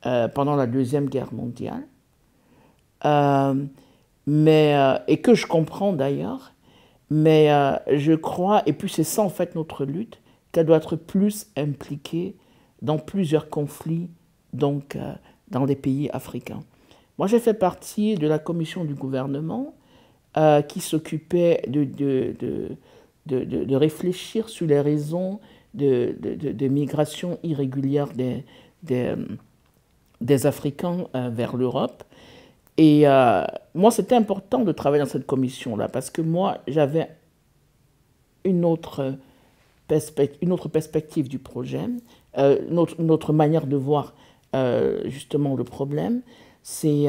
A: pendant la Deuxième Guerre mondiale, et que je comprends d'ailleurs, mais je crois, et puis c'est ça en fait notre lutte, qu'elle doit être plus impliquée dans plusieurs conflits, donc dans les pays africains. Moi, j'ai fait partie de la commission du gouvernement qui s'occupait de réfléchir sur les raisons de migration irrégulière des Africains vers l'Europe. Et moi, c'était important de travailler dans cette commission-là parce que moi, j'avais une autre perspective du projet, une autre manière de voir justement le problème. C'est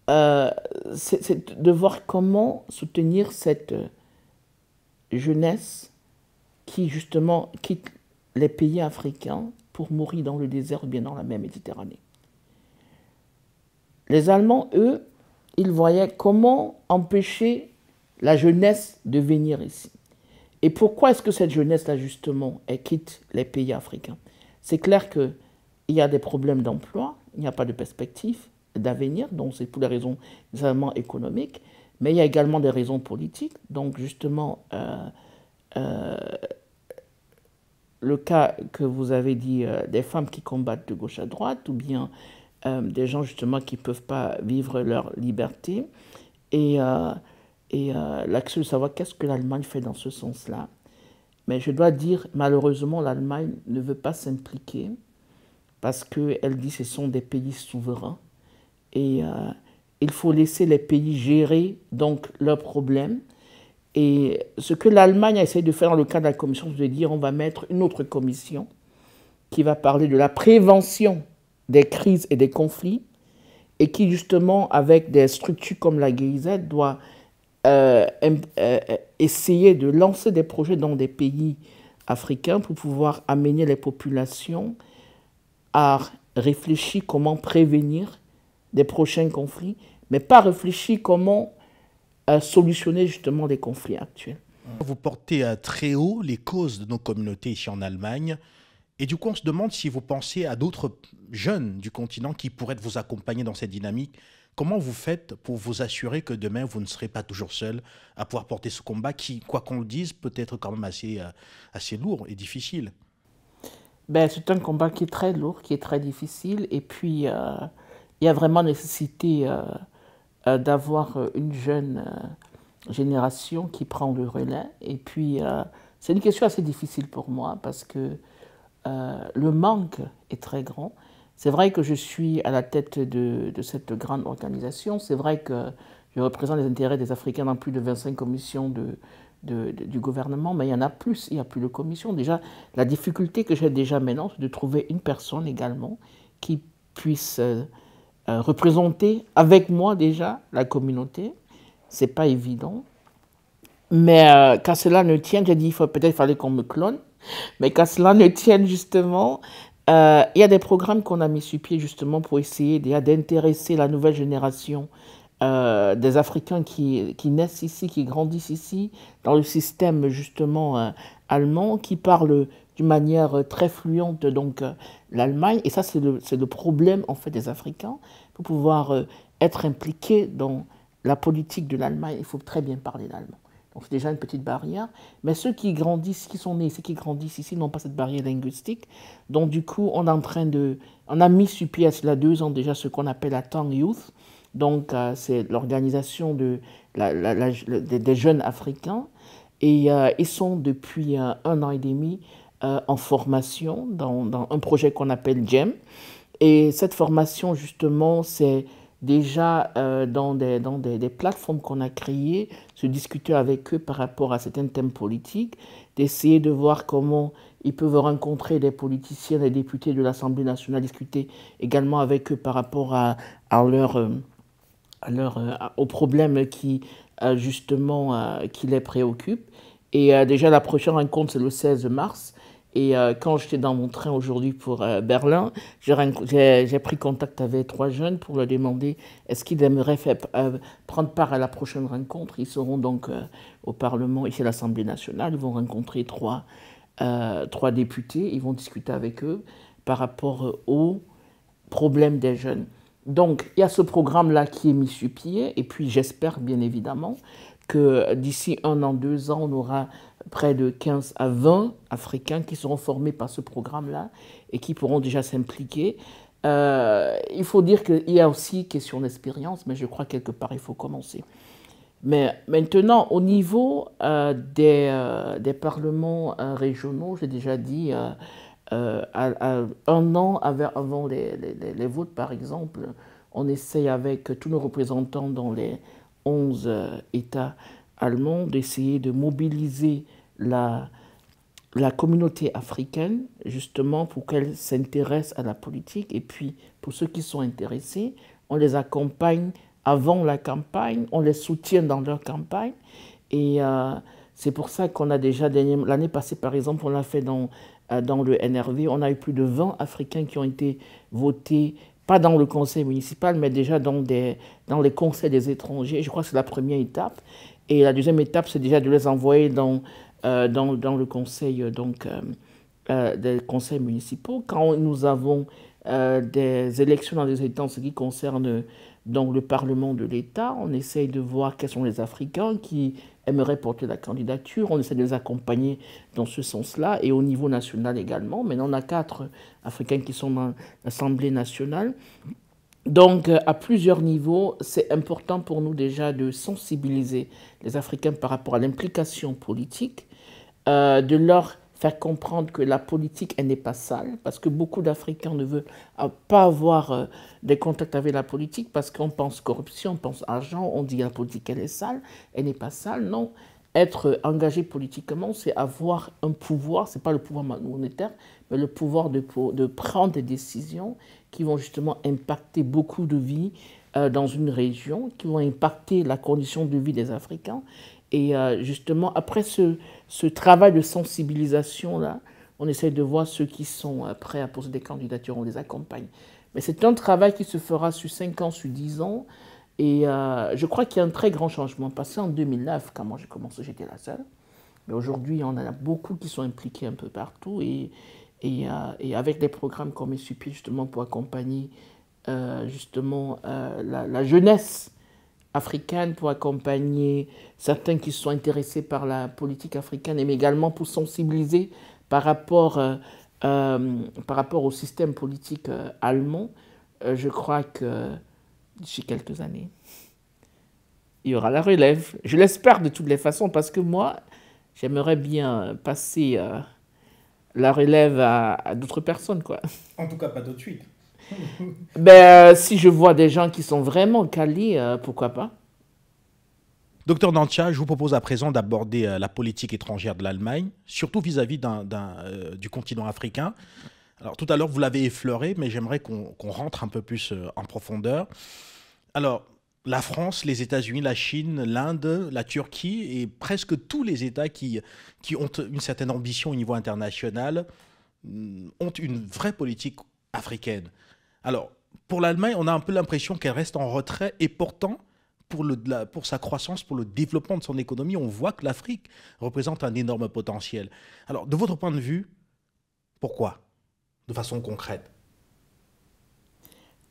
A: de voir comment soutenir cette jeunesse qui justement quitte les pays africains pour mourir dans le désert ou bien dans la mer Méditerranée. Les Allemands, eux, ils voyaient comment empêcher la jeunesse de venir ici. Et pourquoi est-ce que cette jeunesse-là, justement, elle quitte les pays africains? C'est clair qu'il y a des problèmes d'emploi, il n'y a pas de perspective d'avenir, donc c'est pour des raisons nécessairement économiques, mais il y a également des raisons politiques. Donc justement, le cas que vous avez dit des femmes qui combattent de gauche à droite, ou bien des gens justement qui ne peuvent pas vivre leur liberté, et l'action de savoir qu'est-ce que l'Allemagne fait dans ce sens-là. Mais je dois dire, malheureusement, l'Allemagne ne veut pas s'impliquer parce qu'elle dit que ce sont des pays souverains. Et il faut laisser les pays gérer donc leurs problèmes. Et ce que l'Allemagne a essayé de faire dans le cadre de la commission, c'est de dire on va mettre une autre commission qui va parler de la prévention des crises et des conflits et qui justement, avec des structures comme la GIZ, doit essayer de lancer des projets dans des pays africains pour pouvoir amener les populations à réfléchir comment prévenir des prochains conflits, mais pas réfléchir comment solutionner justement des conflits actuels.
B: Vous portez très haut les causes de nos communautés ici en Allemagne. Et du coup, on se demande si vous pensez à d'autres jeunes du continent qui pourraient vous accompagner dans cette dynamique. Comment vous faites pour vous assurer que demain, vous ne serez pas toujours seul à pouvoir porter ce combat qui, quoi qu'on le dise, peut être quand même assez lourd et difficile?
A: Ben, c'est un combat qui est très lourd, qui est très difficile. Et puis, il y a vraiment nécessité d'avoir une jeune génération qui prend le relais. Et puis, c'est une question assez difficile pour moi parce que le manque est très grand. C'est vrai que je suis à la tête de cette grande organisation. C'est vrai que je représente les intérêts des Africains dans plus de 25 commissions du gouvernement, mais il y en a plus, il n'y a plus de commissions. Déjà, la difficulté que j'ai déjà maintenant, c'est de trouver une personne également qui puisse représenter avec moi déjà la communauté. Ce n'est pas évident. Mais qu'à cela ne tienne, j'ai dit peut-être qu'il fallait qu'on me clone, mais qu'à cela ne tienne justement, il y a des programmes qu'on a mis sur pied justement pour essayer d'intéresser la nouvelle génération des Africains qui naissent ici, qui grandissent ici, dans le système justement allemand, qui parlent d'une manière très fluente donc l'Allemagne. Et ça, c'est le problème en fait des Africains. Pour pouvoir être impliqués dans la politique de l'Allemagne, il faut très bien parler l'allemand. Donc c'est déjà une petite barrière. Mais ceux qui grandissent, qui sont nés ici, qui grandissent ici, n'ont pas cette barrière linguistique. Donc du coup, on a mis sur pied il y a 2 ans déjà ce qu'on appelle la Tongue Youth. Donc c'est l'organisation des jeunes Africains. Et ils sont depuis 1 an et demi en formation dans un projet qu'on appelle GEM. Et cette formation, justement, c'est déjà dans des plateformes qu'on a créées, se discuter avec eux par rapport à certains thèmes politiques, d'essayer de voir comment ils peuvent rencontrer des politiciens, des députés de l'Assemblée nationale, discuter également avec eux par rapport aux problèmes qui les préoccupent. Et déjà, la prochaine rencontre, c'est le 16 mars. Et quand j'étais dans mon train aujourd'hui pour Berlin, j'ai pris contact avec 3 jeunes pour leur demander est-ce qu'ils aimeraient prendre part à la prochaine rencontre. Ils seront donc au Parlement, ici à l'Assemblée nationale. Ils vont rencontrer 3 députés. Ils vont discuter avec eux par rapport aux problèmes des jeunes. Donc, il y a ce programme-là qui est mis sur pied. Et puis, j'espère bien évidemment que d'ici 1 an, 2 ans, on aura près de 15 à 20 Africains qui seront formés par ce programme-là et qui pourront déjà s'impliquer. Il faut dire qu'il y a aussi question d'expérience, mais je crois quelque part il faut commencer. Mais maintenant, au niveau des parlements régionaux, j'ai déjà dit, 1 an avant les votes, par exemple, on essaye avec tous nos représentants dans les 11 États allemands d'essayer de mobiliser la communauté africaine, justement, pour qu'elle s'intéresse à la politique. Et puis, pour ceux qui sont intéressés, on les accompagne avant la campagne, on les soutient dans leur campagne. Et c'est pour ça qu'on a déjà, l'année passée, par exemple, on l'a fait dans le NRV, on a eu plus de 20 Africains qui ont été votés, pas dans le conseil municipal, mais déjà dans les conseils des étrangers. Je crois que c'est la première étape. Et la deuxième étape, c'est déjà de les envoyer dans le conseil des conseils municipaux. Quand nous avons des élections dans les États en ce qui concerne donc, le Parlement de l'État, on essaye de voir quels sont les Africains qui aimeraient porter la candidature. On essaie de les accompagner dans ce sens-là et au niveau national également. Maintenant, on a 4 Africains qui sont dans l'Assemblée nationale. Donc, à plusieurs niveaux, c'est important pour nous déjà de sensibiliser les Africains par rapport à l'implication politique, de leur faire comprendre que la politique, elle n'est pas sale, parce que beaucoup d'Africains ne veulent pas avoir des contacts avec la politique, parce qu'on pense corruption, on pense argent, on dit la politique, elle est sale, elle n'est pas sale. Non, être engagé politiquement, c'est avoir un pouvoir, c'est pas le pouvoir monétaire, mais le pouvoir de prendre des décisions qui vont justement impacter beaucoup de vies dans une région, qui vont impacter la condition de vie des Africains. Et justement, après ce travail de sensibilisation-là, on essaie de voir ceux qui sont prêts à poser des candidatures, on les accompagne. Mais c'est un travail qui se fera sur 5 ans, sur 10 ans. Et je crois qu'il y a un très grand changement. Parce qu'en 2009, quand moi j'ai commencé, j'étais la seule. Mais aujourd'hui, on en a beaucoup qui sont impliqués un peu partout. Et avec des programmes comme SUPI, justement, pour accompagner justement la jeunesse africaine, pour accompagner certains qui sont intéressés par la politique africaine, mais également pour sensibiliser par rapport au système politique allemand. Je crois que d'ici quelques années, il y aura la relève. Je l'espère de toutes les façons, parce que moi, j'aimerais bien passer la relève à d'autres personnes, quoi.
B: En tout cas, pas tout de suite.
A: Si je vois des gens qui sont vraiment calés, pourquoi pas?
B: Docteur Nantcha, je vous propose à présent d'aborder la politique étrangère de l'Allemagne, surtout vis-à-vis du continent africain. Alors, tout à l'heure, vous l'avez effleuré, mais j'aimerais qu'on rentre un peu plus en profondeur. Alors, la France, les États-Unis, la Chine, l'Inde, la Turquie et presque tous les États qui ont une certaine ambition au niveau international ont une vraie politique africaine. Alors, pour l'Allemagne, on a un peu l'impression qu'elle reste en retrait et pourtant, pour sa croissance, pour le développement de son économie, on voit que l'Afrique représente un énorme potentiel. Alors, de votre point de vue, pourquoi? De façon concrète.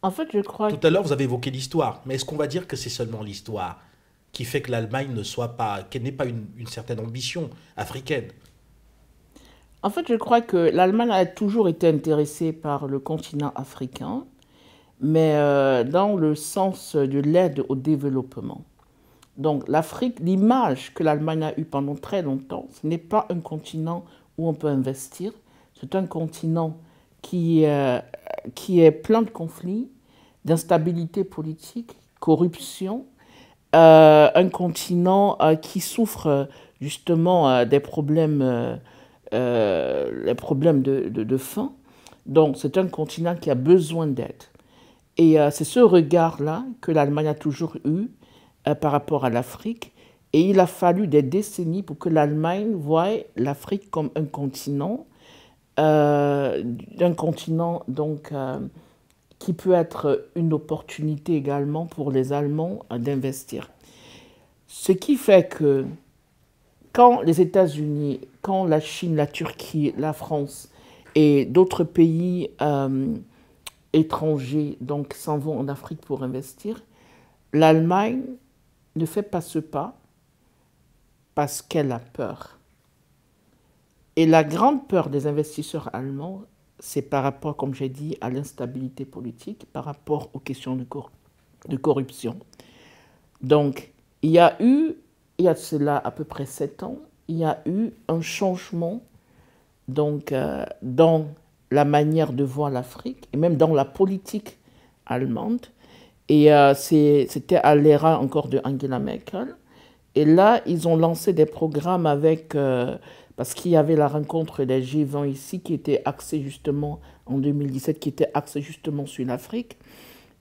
A: En fait, je crois
B: Tout à l'heure, vous avez évoqué l'histoire, mais est-ce qu'on va dire que c'est seulement l'histoire qui fait que l'Allemagne qu'elle n'ait pas une certaine ambition africaine?
A: En fait, je crois que l'Allemagne a toujours été intéressée par le continent africain, mais dans le sens de l'aide au développement. Donc l'Afrique, l'image que l'Allemagne a eue pendant très longtemps, ce n'est pas un continent où on peut investir, c'est un continent qui est plein de conflits, d'instabilité politique, corruption, un continent qui souffre justement des problèmes, les problèmes de faim. Donc c'est un continent qui a besoin d'aide. Et c'est ce regard-là que l'Allemagne a toujours eu par rapport à l'Afrique. Et il a fallu des décennies pour que l'Allemagne voie l'Afrique comme un continent d'un continent donc, qui peut être une opportunité également pour les Allemands d'investir. Ce qui fait que quand les États-Unis, quand la Chine, la Turquie, la France et d'autres pays étrangers donc s'en vont en Afrique pour investir, l'Allemagne ne fait pas ce pas parce qu'elle a peur. Et la grande peur des investisseurs allemands, c'est par rapport, comme j'ai dit, à l'instabilité politique, par rapport aux questions de corruption. Donc, il y a de cela à peu près 7 ans, il y a eu un changement donc, dans la manière de voir l'Afrique et même dans la politique allemande. Et c'était à l'ère encore de Angela Merkel. Et là, ils ont lancé des programmes avec, parce qu'il y avait la rencontre des G20 ici qui était axée justement en 2017, qui était axée justement sur l'Afrique.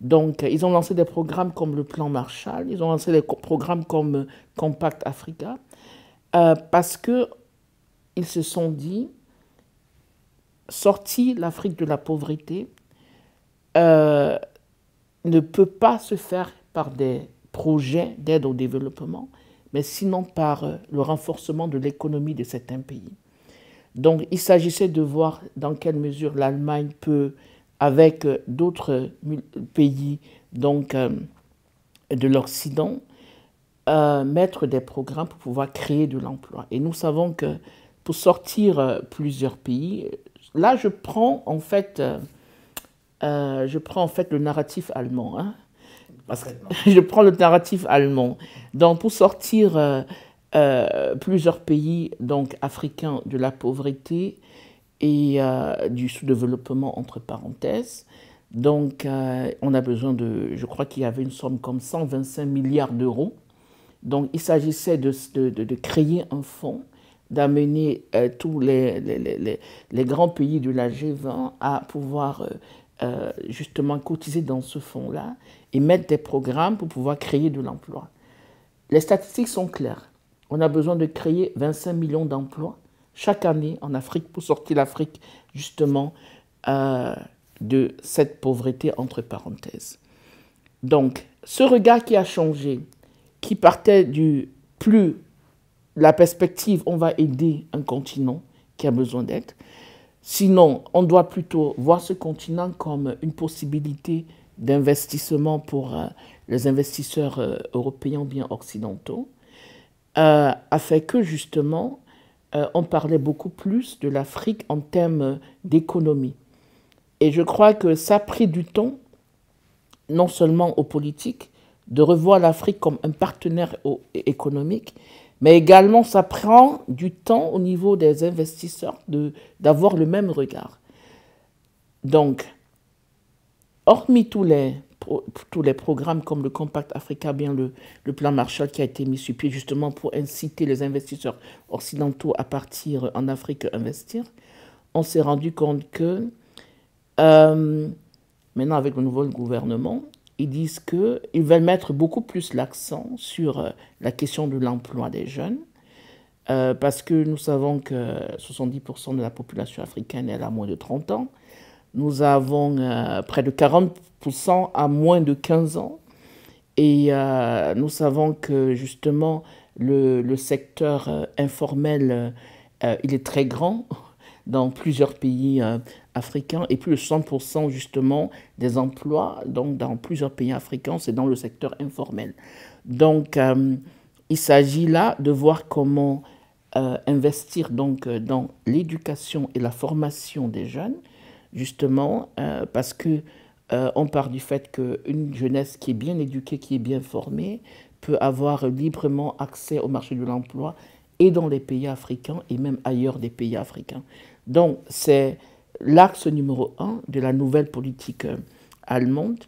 A: Donc, ils ont lancé des programmes comme le plan Marshall, ils ont lancé des programmes comme Compact Africa, parce qu'ils se sont dit, sortir l'Afrique de la pauvreté ne peut pas se faire par des projets d'aide au développement, mais sinon par le renforcement de l'économie de certains pays. Donc, il s'agissait de voir dans quelle mesure l'Allemagne peut, avec d'autres pays donc, de l'Occident, mettre des programmes pour pouvoir créer de l'emploi. Et nous savons que pour sortir plusieurs pays, là je prends en fait le narratif allemand. Hein, parce que je prends le narratif allemand. Donc pour sortir plusieurs pays donc, africains de la pauvreté et du sous-développement entre parenthèses, donc on a besoin de, je crois qu'il y avait une somme comme 125 milliards d'euros. Donc il s'agissait de créer un fonds, d'amener tous les grands pays de la G20 à pouvoir justement cotiser dans ce fonds-là et mettre des programmes pour pouvoir créer de l'emploi. Les statistiques sont claires. On a besoin de créer 25 millions d'emplois chaque année en Afrique pour sortir l'Afrique justement de cette pauvreté entre parenthèses. Donc, ce regard qui a changé, qui partait du plus la perspective, on va aider un continent qui a besoin d'aide. Sinon, on doit plutôt voir ce continent comme une possibilité d'investissement pour les investisseurs européens ou bien occidentaux, a fait que justement, on parlait beaucoup plus de l'Afrique en termes d'économie. Et je crois que ça a pris du temps, non seulement aux politiques, de revoir l'Afrique comme un partenaire économique, mais également ça prend du temps au niveau des investisseurs d'avoir le même regard. Donc, hormis tous les programmes comme le Compact Africa, bien le plan Marshall qui a été mis sur pied justement pour inciter les investisseurs occidentaux à partir en Afrique investir, on s'est rendu compte que maintenant avec le nouveau gouvernement, ils disent qu'ils veulent mettre beaucoup plus l'accent sur la question de l'emploi des jeunes, parce que nous savons que 70% de la population africaine est à moins de 30 ans. Nous avons près de 40% à moins de 15 ans. Et nous savons que justement le secteur informel, il est très grand dans plusieurs pays africains et plus de 60% justement des emplois donc dans plusieurs pays africains, c'est dans le secteur informel. Donc il s'agit là de voir comment investir donc dans l'éducation et la formation des jeunes, justement parce que on part du fait qu'une jeunesse qui est bien éduquée, qui est bien formée, peut avoir librement accès au marché de l'emploi et dans les pays africains et même ailleurs des pays africains. Donc, c'est l'axe numéro 1 de la nouvelle politique allemande,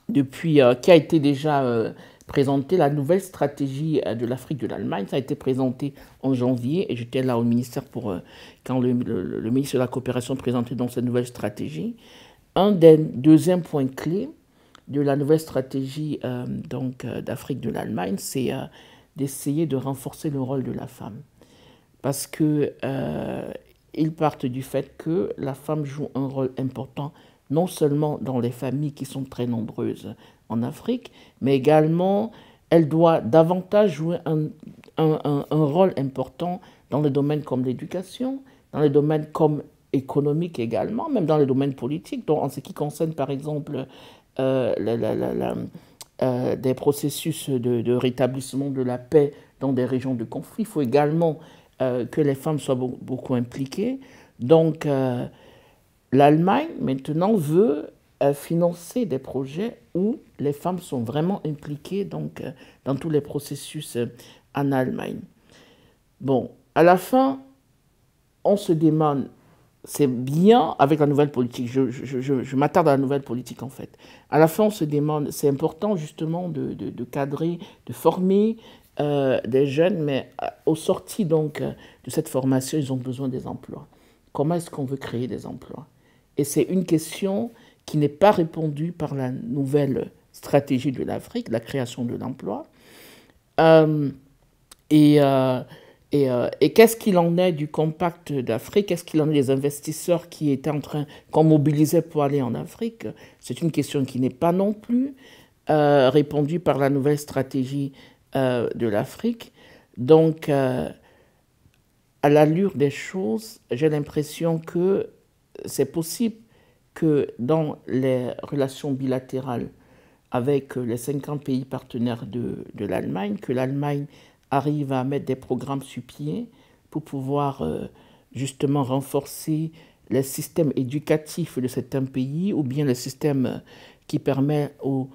A: depuis, qui a été déjà présentée, la nouvelle stratégie de l'Afrique de l'Allemagne. Ça a été présenté en janvier et j'étais là au ministère quand le ministre de la Coopération présentait donc cette nouvelle stratégie. Un des deuxièmes points clés de la nouvelle stratégie d'Afrique de l'Allemagne, c'est d'essayer de renforcer le rôle de la femme. Parce que ils partent du fait que la femme joue un rôle important, non seulement dans les familles qui sont très nombreuses en Afrique, mais également elle doit davantage jouer un rôle important dans les domaines comme l'éducation, dans les domaines comme économique également, même dans les domaines politiques. Donc, en ce qui concerne, par exemple, des processus de rétablissement de la paix dans des régions de conflit, il faut également que les femmes soient beaucoup impliquées. Donc, l'Allemagne, maintenant, veut financer des projets où les femmes sont vraiment impliquées donc, dans tous les processus en Allemagne. Bon, à la fin, on se demande, c'est bien avec la nouvelle politique, je m'attarde à la nouvelle politique en fait. À la fin, on se demande, c'est important justement de cadrer, de former des jeunes, mais au sorti donc de cette formation, ils ont besoin des emplois. Comment est-ce qu'on veut créer des emplois? Et c'est une question qui n'est pas répondue par la nouvelle stratégie de l'Afrique, la création de l'emploi. Et qu'est-ce qu'il en est du compact d'Afrique? Qu'est-ce qu'il en est des investisseurs qui étaient qu'on mobilisait pour aller en Afrique? C'est une question qui n'est pas non plus répondue par la nouvelle stratégie de l'Afrique. Donc, à l'allure des choses, j'ai l'impression que c'est possible que dans les relations bilatérales avec les 50 pays partenaires de l'Allemagne, que l'Allemagne arrive à mettre des programmes sur pied pour pouvoir justement renforcer les systèmes éducatifs de certains pays ou bien le système qui permet aux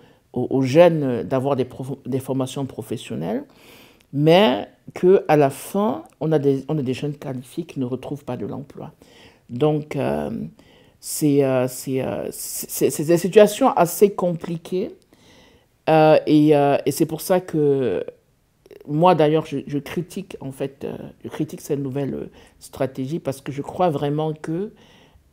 A: jeunes d'avoir des formations professionnelles, mais qu'à la fin, on a des jeunes qualifiés qui ne retrouvent pas de l'emploi. Donc, c'est des situations assez compliquées et c'est pour ça que moi, d'ailleurs, je critique en fait, je critique cette nouvelle stratégie parce que je crois vraiment que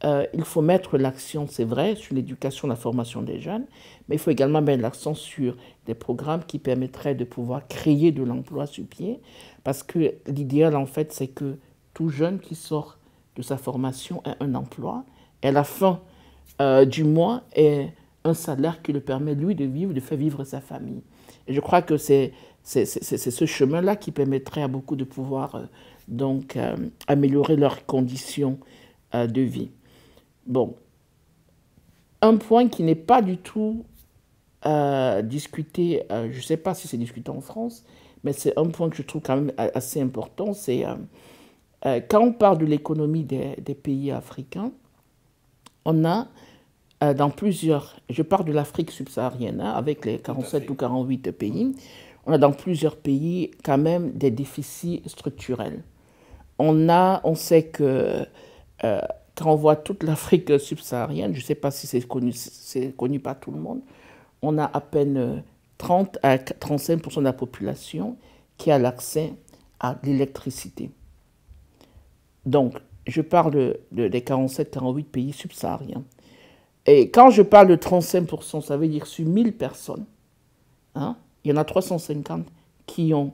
A: il faut mettre l'accent, c'est vrai, sur l'éducation, la formation des jeunes, mais il faut également mettre l'accent sur des programmes qui permettraient de pouvoir créer de l'emploi sur pied, parce que l'idéal, en fait, c'est que tout jeune qui sort de sa formation ait un emploi et à la fin du mois ait un salaire qui lui permet, lui, de vivre, de faire vivre sa famille. Et je crois que c'est ce chemin-là qui permettrait à beaucoup de pouvoir donc améliorer leurs conditions de vie. Bon, un point qui n'est pas du tout discuté, je ne sais pas si c'est discuté en France, mais c'est un point que je trouve quand même assez important, c'est quand on parle de l'économie des pays africains, on a dans plusieurs, je parle de l'Afrique subsaharienne, hein, avec les 47 ou 48 pays, on a dans plusieurs pays quand même des déficits structurels. On sait que quand on voit toute l'Afrique subsaharienne, je ne sais pas si c'est connu par tout le monde, on a à peine 30 à 35% de la population qui a l'accès à l'électricité. Donc, je parle des 47-48 pays subsahariens. Et quand je parle de 35%, ça veut dire sur 1000 personnes, hein, il y en a 350 qui ont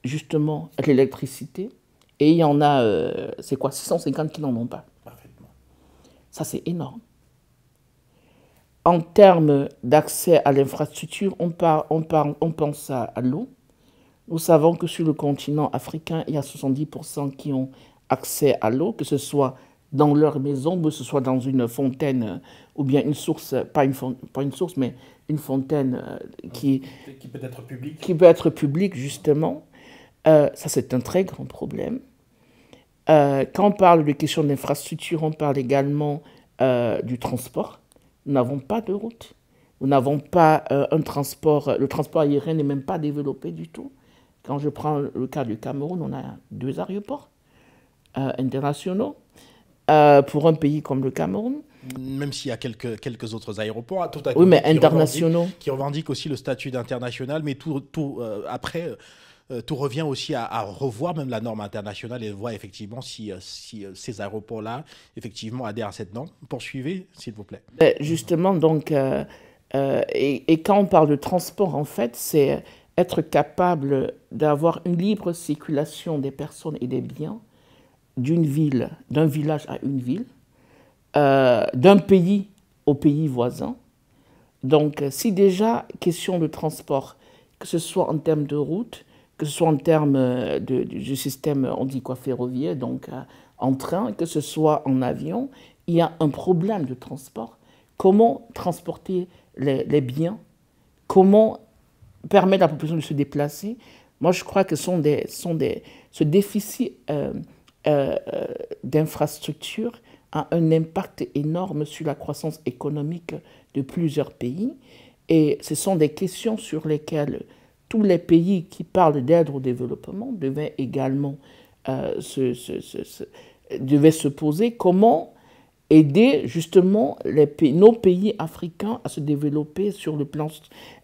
A: justement l'électricité et il y en a, c'est quoi, 650 qui n'en ont pas.
B: Parfaitement.
A: Ça, c'est énorme. En termes d'accès à l'infrastructure, on pense à l'eau. Nous savons que sur le continent africain, il y a 70% qui ont accès à l'eau, que ce soit dans leur maison, que ce soit dans une fontaine ou bien une source, pas une source, mais une fontaine qui
B: peut être publique.
A: Qui peut être publique, justement. Ça, c'est un très grand problème. Quand on parle de questions d'infrastructure, on parle également du transport. Nous n'avons pas de route. Nous n'avons pas un transport. Le transport aérien n'est même pas développé du tout. Quand je prends le cas du Cameroun, on a 2 aéroports internationaux. Pour un pays comme le Cameroun.
B: Même s'il y a quelques autres aéroports, tout à
A: oui, mais internationaux.
B: Qui revendiquent aussi le statut d'international, mais après, tout revient aussi à revoir même la norme internationale et voir effectivement si ces aéroports-là, effectivement, adhèrent à cette norme. Poursuivez, s'il vous plaît.
A: Justement, donc, et quand on parle de transport, en fait, c'est être capable d'avoir une libre circulation des personnes et des biens d'une ville, d'un village à une ville, d'un pays au pays voisin. Donc, si déjà, question de transport, que ce soit en termes de route, que ce soit en termes du système, on dit quoi, ferroviaire, donc en train, que ce soit en avion, il y a un problème de transport. Comment transporter les biens? Comment permettre à la population de se déplacer? Moi, je crois que ce déficit d'infrastructures a un impact énorme sur la croissance économique de plusieurs pays. Et ce sont des questions sur lesquelles tous les pays qui parlent d'aide au développement devaient également devaient se poser. Comment aider justement nos pays africains à se développer sur le plan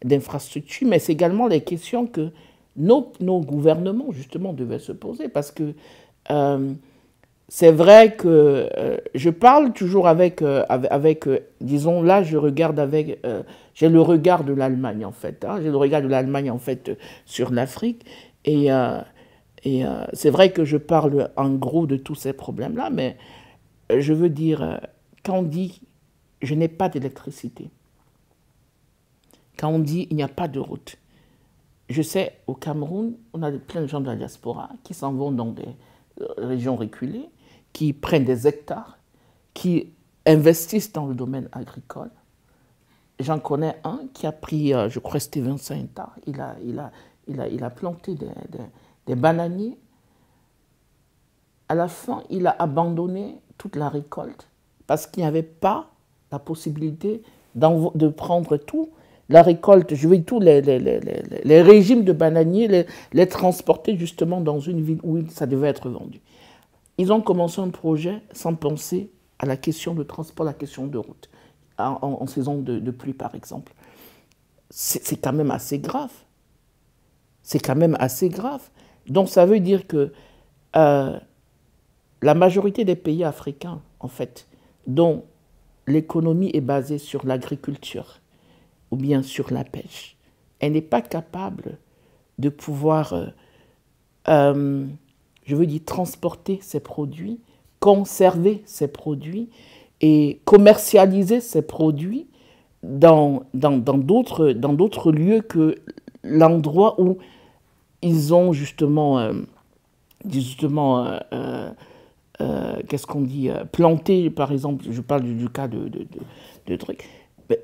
A: d'infrastructure, mais c'est également les questions que nos gouvernements justement devaient se poser, parce que c'est vrai que je parle toujours avec disons là je regarde avec, j'ai le regard de l'Allemagne en fait, hein, j'ai le regard de l'Allemagne en fait sur l'Afrique, et c'est vrai que je parle en gros de tous ces problèmes-là, mais je veux dire, quand on dit « je n'ai pas d'électricité », quand on dit « il n'y a pas de route », je sais, au Cameroun, on a plein de gens de la diaspora qui s'en vont dans des régions reculées, qui prennent des hectares, qui investissent dans le domaine agricole. J'en connais un qui a pris, je crois, c'était 25 hectares. Il a planté des bananiers. À la fin, il a abandonné toute la récolte parce qu'il n'y avait pas la possibilité de prendre tout. La récolte, je veux dire, tous les régimes de bananiers, les transporter justement dans une ville où ça devait être vendu. Ils ont commencé un projet sans penser à la question de transport, la question de route, en saison de pluie par exemple. C'est quand même assez grave. C'est quand même assez grave. Donc ça veut dire que la majorité des pays africains, en fait, dont l'économie est basée sur l'agriculture ou bien sur la pêche, elle n'est pas capable de pouvoir, je veux dire, transporter ses produits, conserver ses produits et commercialiser ses produits dans d'autres lieux que l'endroit où ils ont justement qu'est-ce qu'on dit, planté, par exemple, je parle du cas de trucs.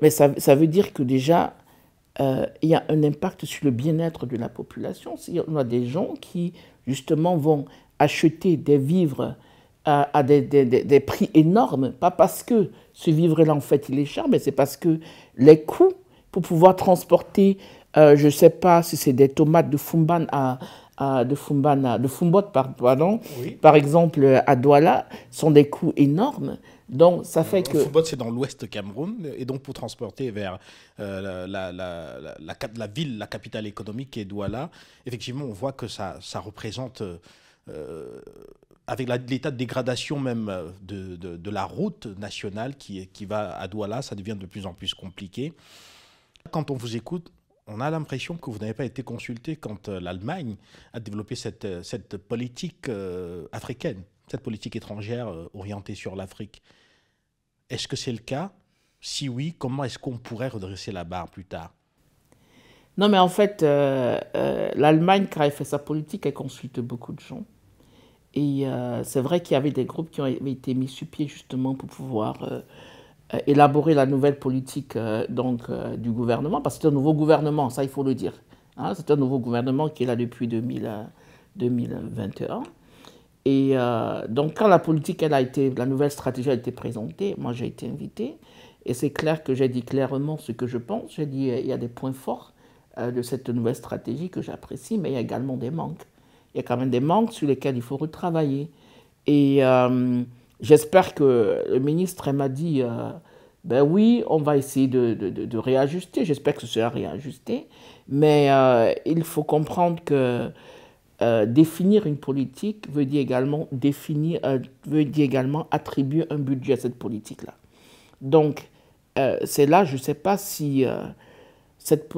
A: Mais ça veut dire que déjà, il y a un impact sur le bien-être de la population. On a des gens qui, justement, vont acheter des vivres à des prix énormes, pas parce que ce vivre-là, en fait, il est cher, mais c'est parce que les coûts pour pouvoir transporter, je ne sais pas si c'est des tomates de Fumban de Fumbot, pardon, oui. Par exemple, à Douala, sont des coûts énormes. Donc, ça fait que...
B: Fumbot, c'est dans l'ouest Cameroun, et donc pour transporter vers la ville, la capitale économique qui est Douala, effectivement, on voit que ça représente, avec l'état de dégradation même de la route nationale qui va à Douala, ça devient de plus en plus compliqué. Quand on vous écoute, on a l'impression que vous n'avez pas été consulté quand l'Allemagne a développé cette politique africaine, cette politique étrangère orientée sur l'Afrique. Est-ce que c'est le cas? Si oui, comment est-ce qu'on pourrait redresser la barre plus tard?
A: Non, mais en fait, l'Allemagne, quand elle fait sa politique, elle consulte beaucoup de gens. Et c'est vrai qu'il y avait des groupes qui ont été mis sur pied justement pour pouvoir... élaborer la nouvelle politique du gouvernement, parce que c'est un nouveau gouvernement, ça il faut le dire. Hein, c'est un nouveau gouvernement qui est là depuis 2021. Et donc quand la politique, la nouvelle stratégie a été présentée, moi j'ai été invité, et c'est clair que j'ai dit clairement ce que je pense. J'ai dit il y a des points forts de cette nouvelle stratégie que j'apprécie, mais il y a également des manques. Il y a quand même des manques sur lesquels il faut retravailler. Et... j'espère que le ministre m'a dit, ben oui, on va essayer de réajuster. J'espère que ce sera réajusté. Mais il faut comprendre que définir une politique veut dire également attribuer un budget à cette politique-là. Donc, c'est là, je ne sais pas si cette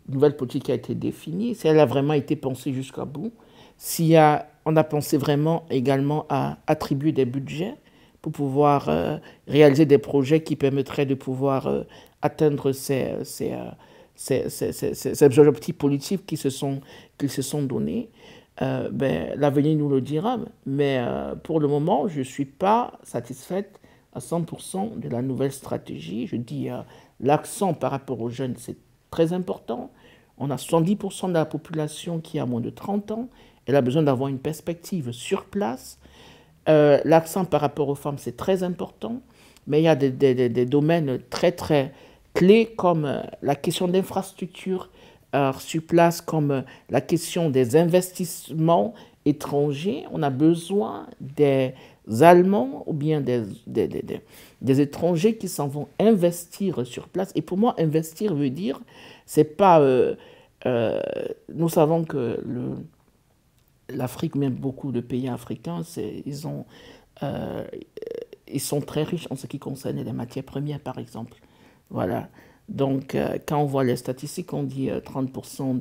A: nouvelle politique qui a été définie, si elle a vraiment été pensée jusqu'à bout, s'il y a a pensé vraiment également à attribuer des budgets pour pouvoir réaliser des projets qui permettraient de pouvoir atteindre ces objectifs politiques qu'ils se sont donnés. L'avenir nous le dira, mais pour le moment, je ne suis pas satisfaite à 100% de la nouvelle stratégie. Je dis l'accent par rapport aux jeunes, c'est très important. On a 70% de la population qui a moins de 30 ans. Elle a besoin d'avoir une perspective sur place. L'accent par rapport aux femmes, c'est très important. Mais il y a des domaines très, très clés comme la question d'infrastructures sur place, comme la question des investissements étrangers. On a besoin des Allemands ou bien des étrangers qui s'en vont investir sur place. Et pour moi, investir veut dire, c'est pas... nous savons que l'Afrique, même beaucoup de pays africains, ils sont très riches en ce qui concerne les matières premières, par exemple. Voilà. Donc, quand on voit les statistiques, on dit 30%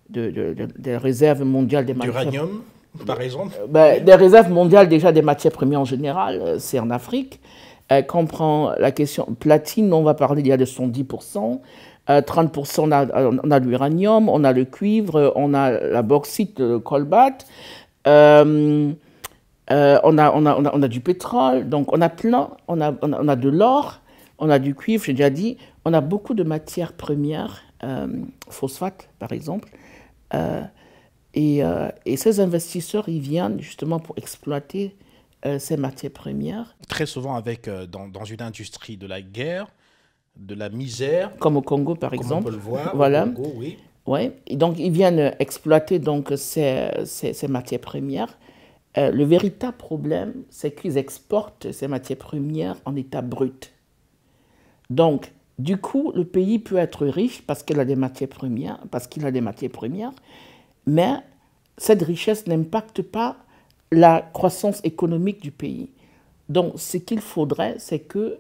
A: des réserves mondiales des matières...
B: D'uranium, par exemple
A: Des réserves mondiales déjà des matières premières en général, c'est en Afrique. Quand on prend la question platine, on va parler il y a de 70%. 30%, on a l'uranium, on a le cuivre, on a la bauxite, le cobalt, on a du pétrole, donc on a plein, on a de l'or, on a du cuivre, j'ai déjà dit, on a beaucoup de matières premières, phosphate par exemple, et ces investisseurs, ils viennent justement pour exploiter ces matières premières.
B: Très souvent dans une industrie de la guerre, de la misère.
A: Comme au Congo, par exemple.
B: Comme on peut le voir,
A: voilà.
B: Au Congo, oui.
A: Ouais. Et donc, ils viennent exploiter donc, ces matières premières. Le véritable problème, c'est qu'ils exportent ces matières premières en état brut. Donc, du coup, le pays peut être riche parce qu'il a des matières premières, mais cette richesse n'impacte pas la croissance économique du pays. Donc, ce qu'il faudrait, c'est que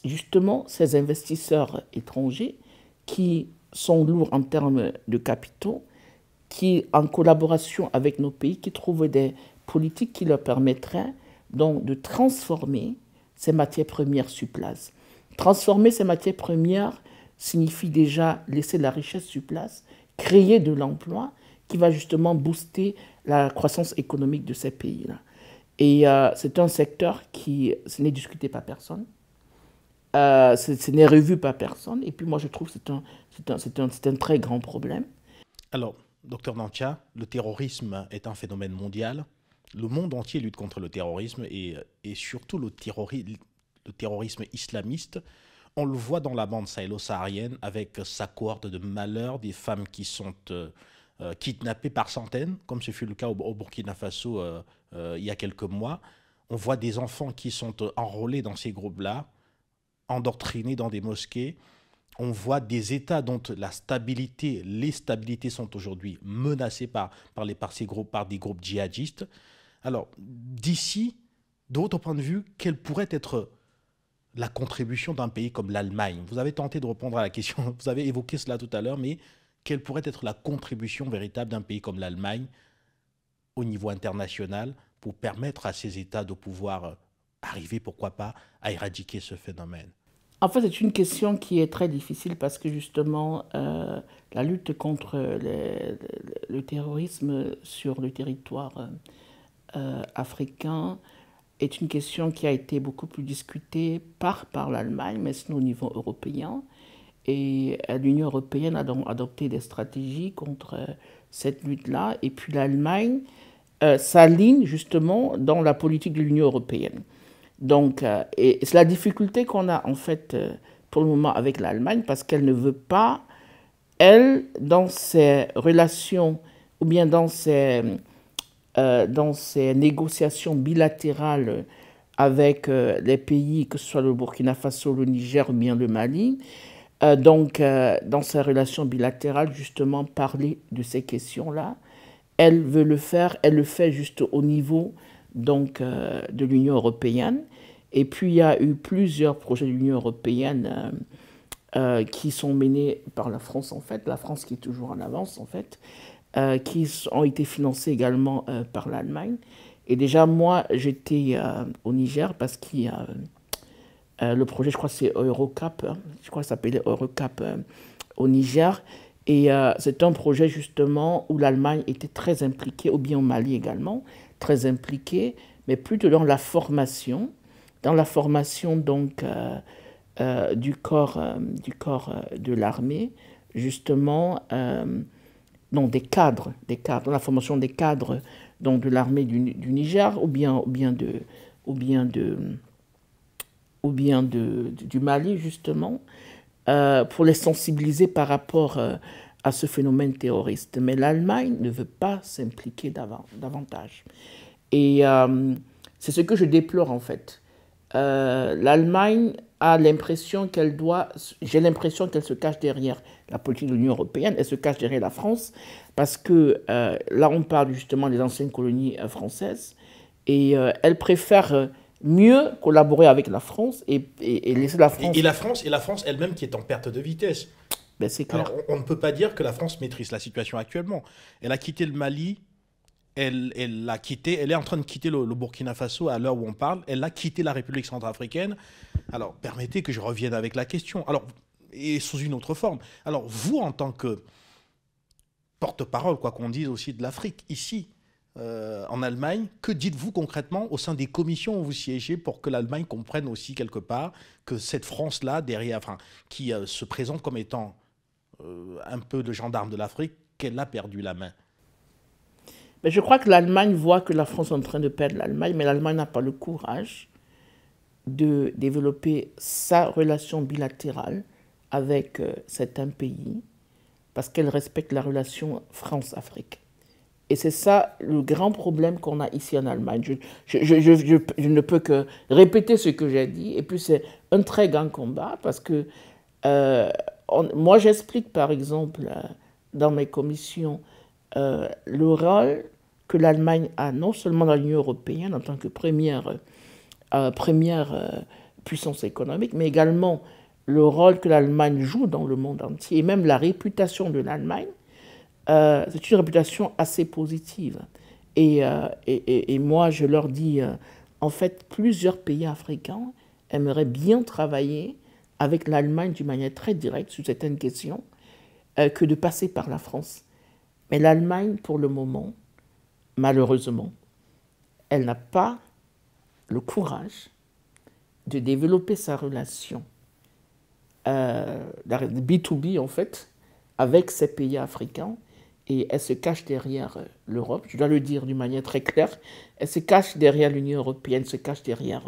A: justement, ces investisseurs étrangers qui sont lourds en termes de capitaux, qui, en collaboration avec nos pays, qui trouvent des politiques qui leur permettraient donc de transformer ces matières premières sur place. Transformer ces matières premières signifie déjà laisser la richesse sur place, créer de l'emploi qui va justement booster la croissance économique de ces pays-là. Et c'est un secteur qui n'est discuté par personne. Ce n'est revu par personne. Et puis moi, je trouve que c'est un très grand problème.
B: Alors, docteur Nantia, le terrorisme est un phénomène mondial. Le monde entier lutte contre le terrorisme et surtout le terrorisme islamiste. On le voit dans la bande sahélo-saharienne avec sa cohorte de malheurs, des femmes qui sont kidnappées par centaines, comme ce fut le cas au Burkina Faso il y a quelques mois. On voit des enfants qui sont enrôlés dans ces groupes-là, endoctrinés dans des mosquées. On voit des États dont les stabilités sont aujourd'hui menacées par des groupes djihadistes. Alors, d'ici, de votre point de vue, quelle pourrait être la contribution d'un pays comme l'Allemagne? Vous avez tenté de répondre à la question, vous avez évoqué cela tout à l'heure, mais quelle pourrait être la contribution véritable d'un pays comme l'Allemagne au niveau international pour permettre à ces États de pouvoir arriver, pourquoi pas, à éradiquer ce phénomène?
A: En fait, c'est une question qui est très difficile parce que justement, la lutte contre le terrorisme sur le territoire africain est une question qui a été beaucoup plus discutée par l'Allemagne, mais sinon au niveau européen. Et l'Union européenne a donc adopté des stratégies contre cette lutte-là. Et puis l'Allemagne s'aligne justement dans la politique de l'Union européenne. Donc, et c'est la difficulté qu'on a en fait pour le moment avec l'Allemagne parce qu'elle ne veut pas, elle, dans ses relations ou bien dans ses négociations bilatérales avec les pays, que ce soit le Burkina Faso, le Niger ou bien le Mali, dans ses relations bilatérales, justement, parler de ces questions-là. Elle veut le faire, elle le fait juste au niveau donc, de l'Union européenne. Et puis, il y a eu plusieurs projets de l'Union européenne qui sont menés par la France, en fait. La France qui est toujours en avance, en fait. qui ont été financés également par l'Allemagne. Et déjà, moi, j'étais au Niger parce qu'il y a le projet, je crois que c'est Eurocap, hein, je crois que ça s'appelait Eurocap au Niger. Et c'est un projet justement où l'Allemagne était très impliquée, ou bien au Mali également, très impliquée, mais plutôt dans la formation donc du corps de l'armée, justement, non, des cadres, dans la formation des cadres donc, de l'armée du Niger, ou bien du Mali, justement, pour les sensibiliser par rapport à ce phénomène terroriste. Mais l'Allemagne ne veut pas s'impliquer davantage. Et c'est ce que je déplore, en fait. L'Allemagne a l'impression j'ai l'impression qu'elle se cache derrière la politique de l'Union européenne, elle se cache derrière la France, parce que là, on parle justement des anciennes colonies françaises, et elle préfère mieux collaborer avec la France et laisser la France...
B: Et la France elle-même qui est en perte de vitesse.
A: Ben, c'est clair.
B: Alors, on ne peut pas dire que la France maîtrise la situation actuellement. Elle a quitté le Mali, elle est en train de quitter le Burkina Faso à l'heure où on parle, elle a quitté la République centrafricaine. Alors, permettez que je revienne avec la question. Alors, et sous une autre forme. Alors, vous, en tant que porte-parole, quoi qu'on dise aussi de l'Afrique, ici, en Allemagne, que dites-vous concrètement au sein des commissions où vous siégez pour que l'Allemagne comprenne aussi quelque part que cette France-là, derrière, enfin, qui se présente comme étant un peu le gendarme de l'Afrique, qu'elle a perdu la main?
A: Mais je crois que l'Allemagne voit que la France est en train de perdre l'Allemagne, mais l'Allemagne n'a pas le courage de développer sa relation bilatérale avec certains pays parce qu'elle respecte la relation France-Afrique. Et c'est ça le grand problème qu'on a ici en Allemagne. Je ne peux que répéter ce que j'ai dit. Et puis c'est un très grand combat parce que moi j'explique par exemple dans mes commissions le rôle que l'Allemagne a non seulement dans l'Union européenne en tant que première puissance économique, mais également le rôle que l'Allemagne joue dans le monde entier et même la réputation de l'Allemagne. C'est une réputation assez positive. Et moi, je leur dis, en fait, plusieurs pays africains aimeraient bien travailler avec l'Allemagne d'une manière très directe sur certaines questions que de passer par la France. Mais l'Allemagne, pour le moment, malheureusement, elle n'a pas le courage de développer sa relation B2B, en fait, avec ces pays africains. Et elle se cache derrière l'Europe, je dois le dire d'une manière très claire. Elle se cache derrière l'Union européenne, se cache derrière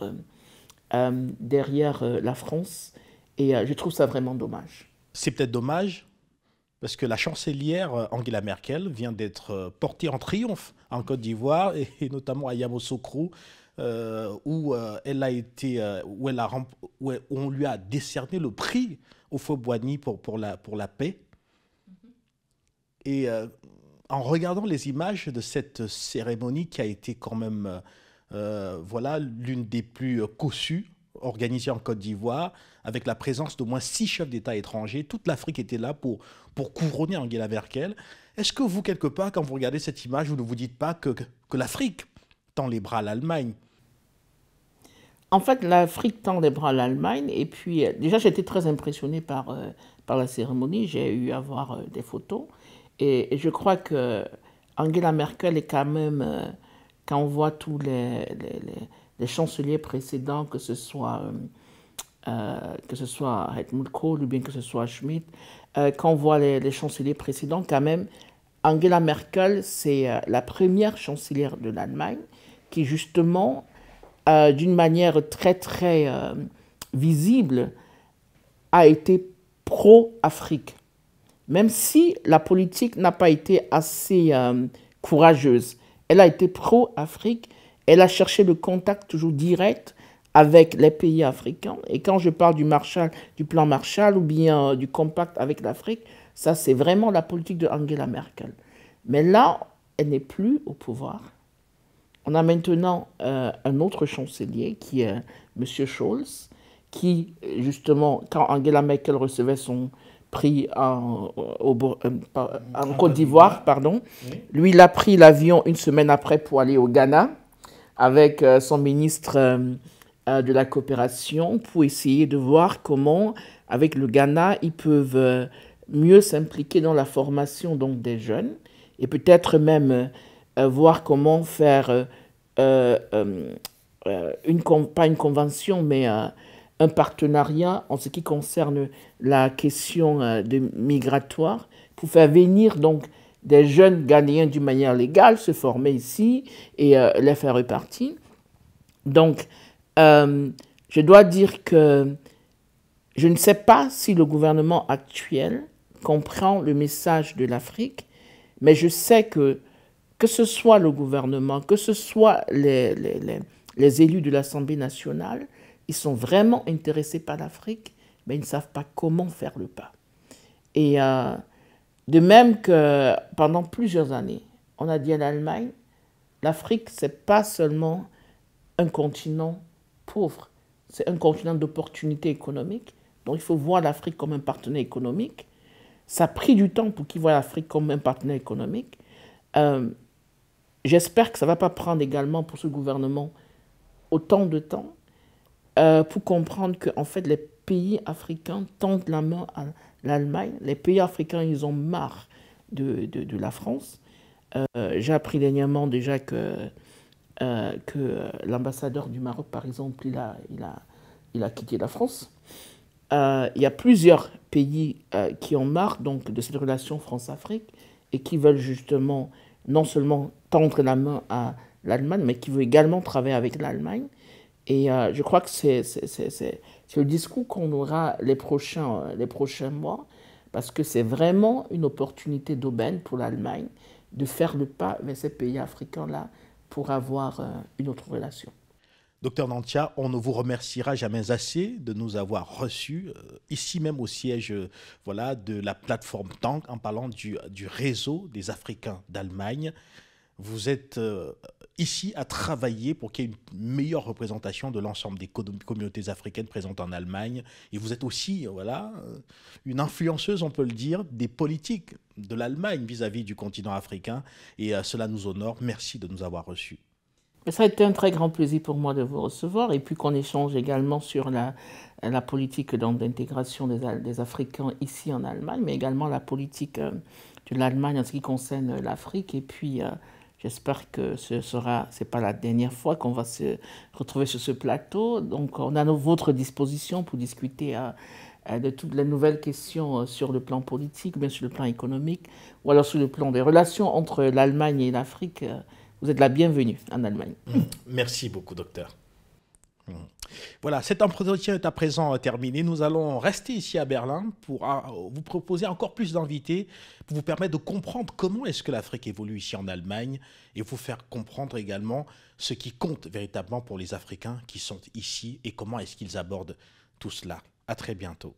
A: la France. Et je trouve ça vraiment dommage.
B: C'est peut-être dommage parce que la chancelière Angela Merkel vient d'être portée en triomphe en Côte d'Ivoire et notamment à Yamoussoukro, où on lui a décerné le prix Houphouët-Boigny pour la paix. Et en regardant les images de cette cérémonie qui a été quand même voilà, l'une des plus cossues organisée en Côte d'Ivoire, avec la présence d'au moins 6 chefs d'État étrangers, toute l'Afrique était là pour couronner Angela Merkel. Est-ce que vous, quelque part, quand vous regardez cette image, vous ne vous dites pas que l'Afrique tend les bras à l'Allemagne?
A: En fait, l'Afrique tend les bras à l'Allemagne. Et puis, déjà, j'ai été très impressionnée par la cérémonie. J'ai eu à voir des photos. Et je crois que Angela Merkel est quand même, quand on voit tous les chanceliers précédents, que ce soit Helmut Kohl ou bien que ce soit Schmidt, quand on voit les chanceliers précédents, quand même, Angela Merkel, c'est la première chancelière de l'Allemagne qui, justement, d'une manière très, très visible, a été pro-Afrique. Même si la politique n'a pas été assez courageuse, elle a été pro-Afrique, elle a cherché le contact toujours direct avec les pays africains. Et quand je parle du plan Marshall ou bien du compact avec l'Afrique, ça c'est vraiment la politique de Angela Merkel. Mais là, elle n'est plus au pouvoir. On a maintenant un autre chancelier qui est M. Scholz, qui justement, quand Angela Merkel recevait son pris en Côte d'Ivoire, pardon. Oui. Lui, il a pris l'avion une semaine après pour aller au Ghana avec son ministre de la coopération pour essayer de voir comment, avec le Ghana, ils peuvent mieux s'impliquer dans la formation donc, des jeunes et peut-être même voir comment faire, pas une convention, mais un partenariat en ce qui concerne la question migratoire pour faire venir donc des jeunes Ghanéens d'une manière légale se former ici et les faire repartir. Donc, je dois dire que je ne sais pas si le gouvernement actuel comprend le message de l'Afrique, mais je sais que ce soit le gouvernement, que ce soit les élus de l'Assemblée nationale, ils sont vraiment intéressés par l'Afrique, mais ils ne savent pas comment faire le pas. Et de même que pendant plusieurs années, on a dit à l'Allemagne, l'Afrique, ce n'est pas seulement un continent pauvre, c'est un continent d'opportunités économiques. Donc il faut voir l'Afrique comme un partenaire économique. Ça a pris du temps pour qu'ils voient l'Afrique comme un partenaire économique. J'espère que ça ne va pas prendre également pour ce gouvernement autant de temps pour comprendre qu'en fait, les pays africains tendent la main à l'Allemagne. Les pays africains, ils ont marre de la France. J'ai appris dernièrement déjà que l'ambassadeur du Maroc, par exemple, il a quitté la France. Il y a plusieurs pays qui ont marre donc, de cette relation France-Afrique et qui veulent justement non seulement tendre la main à l'Allemagne, mais qui veulent également travailler avec l'Allemagne. Et je crois que c'est le discours qu'on aura les prochains mois, parce que c'est vraiment une opportunité d'aubaine pour l'Allemagne de faire le pas vers ces pays africains-là pour avoir une autre relation.
B: Docteur Nantia, on ne vous remerciera jamais assez de nous avoir reçus ici même au siège voilà, de la plateforme TANG en parlant du réseau des Africains d'Allemagne. Vous êtes ici à travailler pour qu'il y ait une meilleure représentation de l'ensemble des communautés africaines présentes en Allemagne. Et vous êtes aussi voilà, une influenceuse, on peut le dire, des politiques de l'Allemagne vis-à-vis du continent africain. Et cela nous honore. Merci de nous avoir reçus.
A: Ça a été un très grand plaisir pour moi de vous recevoir et puis qu'on échange également sur la politique d'intégration des Africains ici en Allemagne, mais également la politique de l'Allemagne en ce qui concerne l'Afrique. Et puis, j'espère que c'est pas la dernière fois qu'on va se retrouver sur ce plateau. Donc, on est à votre disposition pour discuter de toutes les nouvelles questions sur le plan politique, bien sur le plan économique, ou alors sur le plan des relations entre l'Allemagne et l'Afrique. Vous êtes la bienvenue en Allemagne.
B: Merci beaucoup, docteur. Voilà, cet entretien est à présent terminé. Nous allons rester ici à Berlin pour vous proposer encore plus d'invités, pour vous permettre de comprendre comment est-ce que l'Afrique évolue ici en Allemagne et vous faire comprendre également ce qui compte véritablement pour les Africains qui sont ici et comment est-ce qu'ils abordent tout cela. À très bientôt.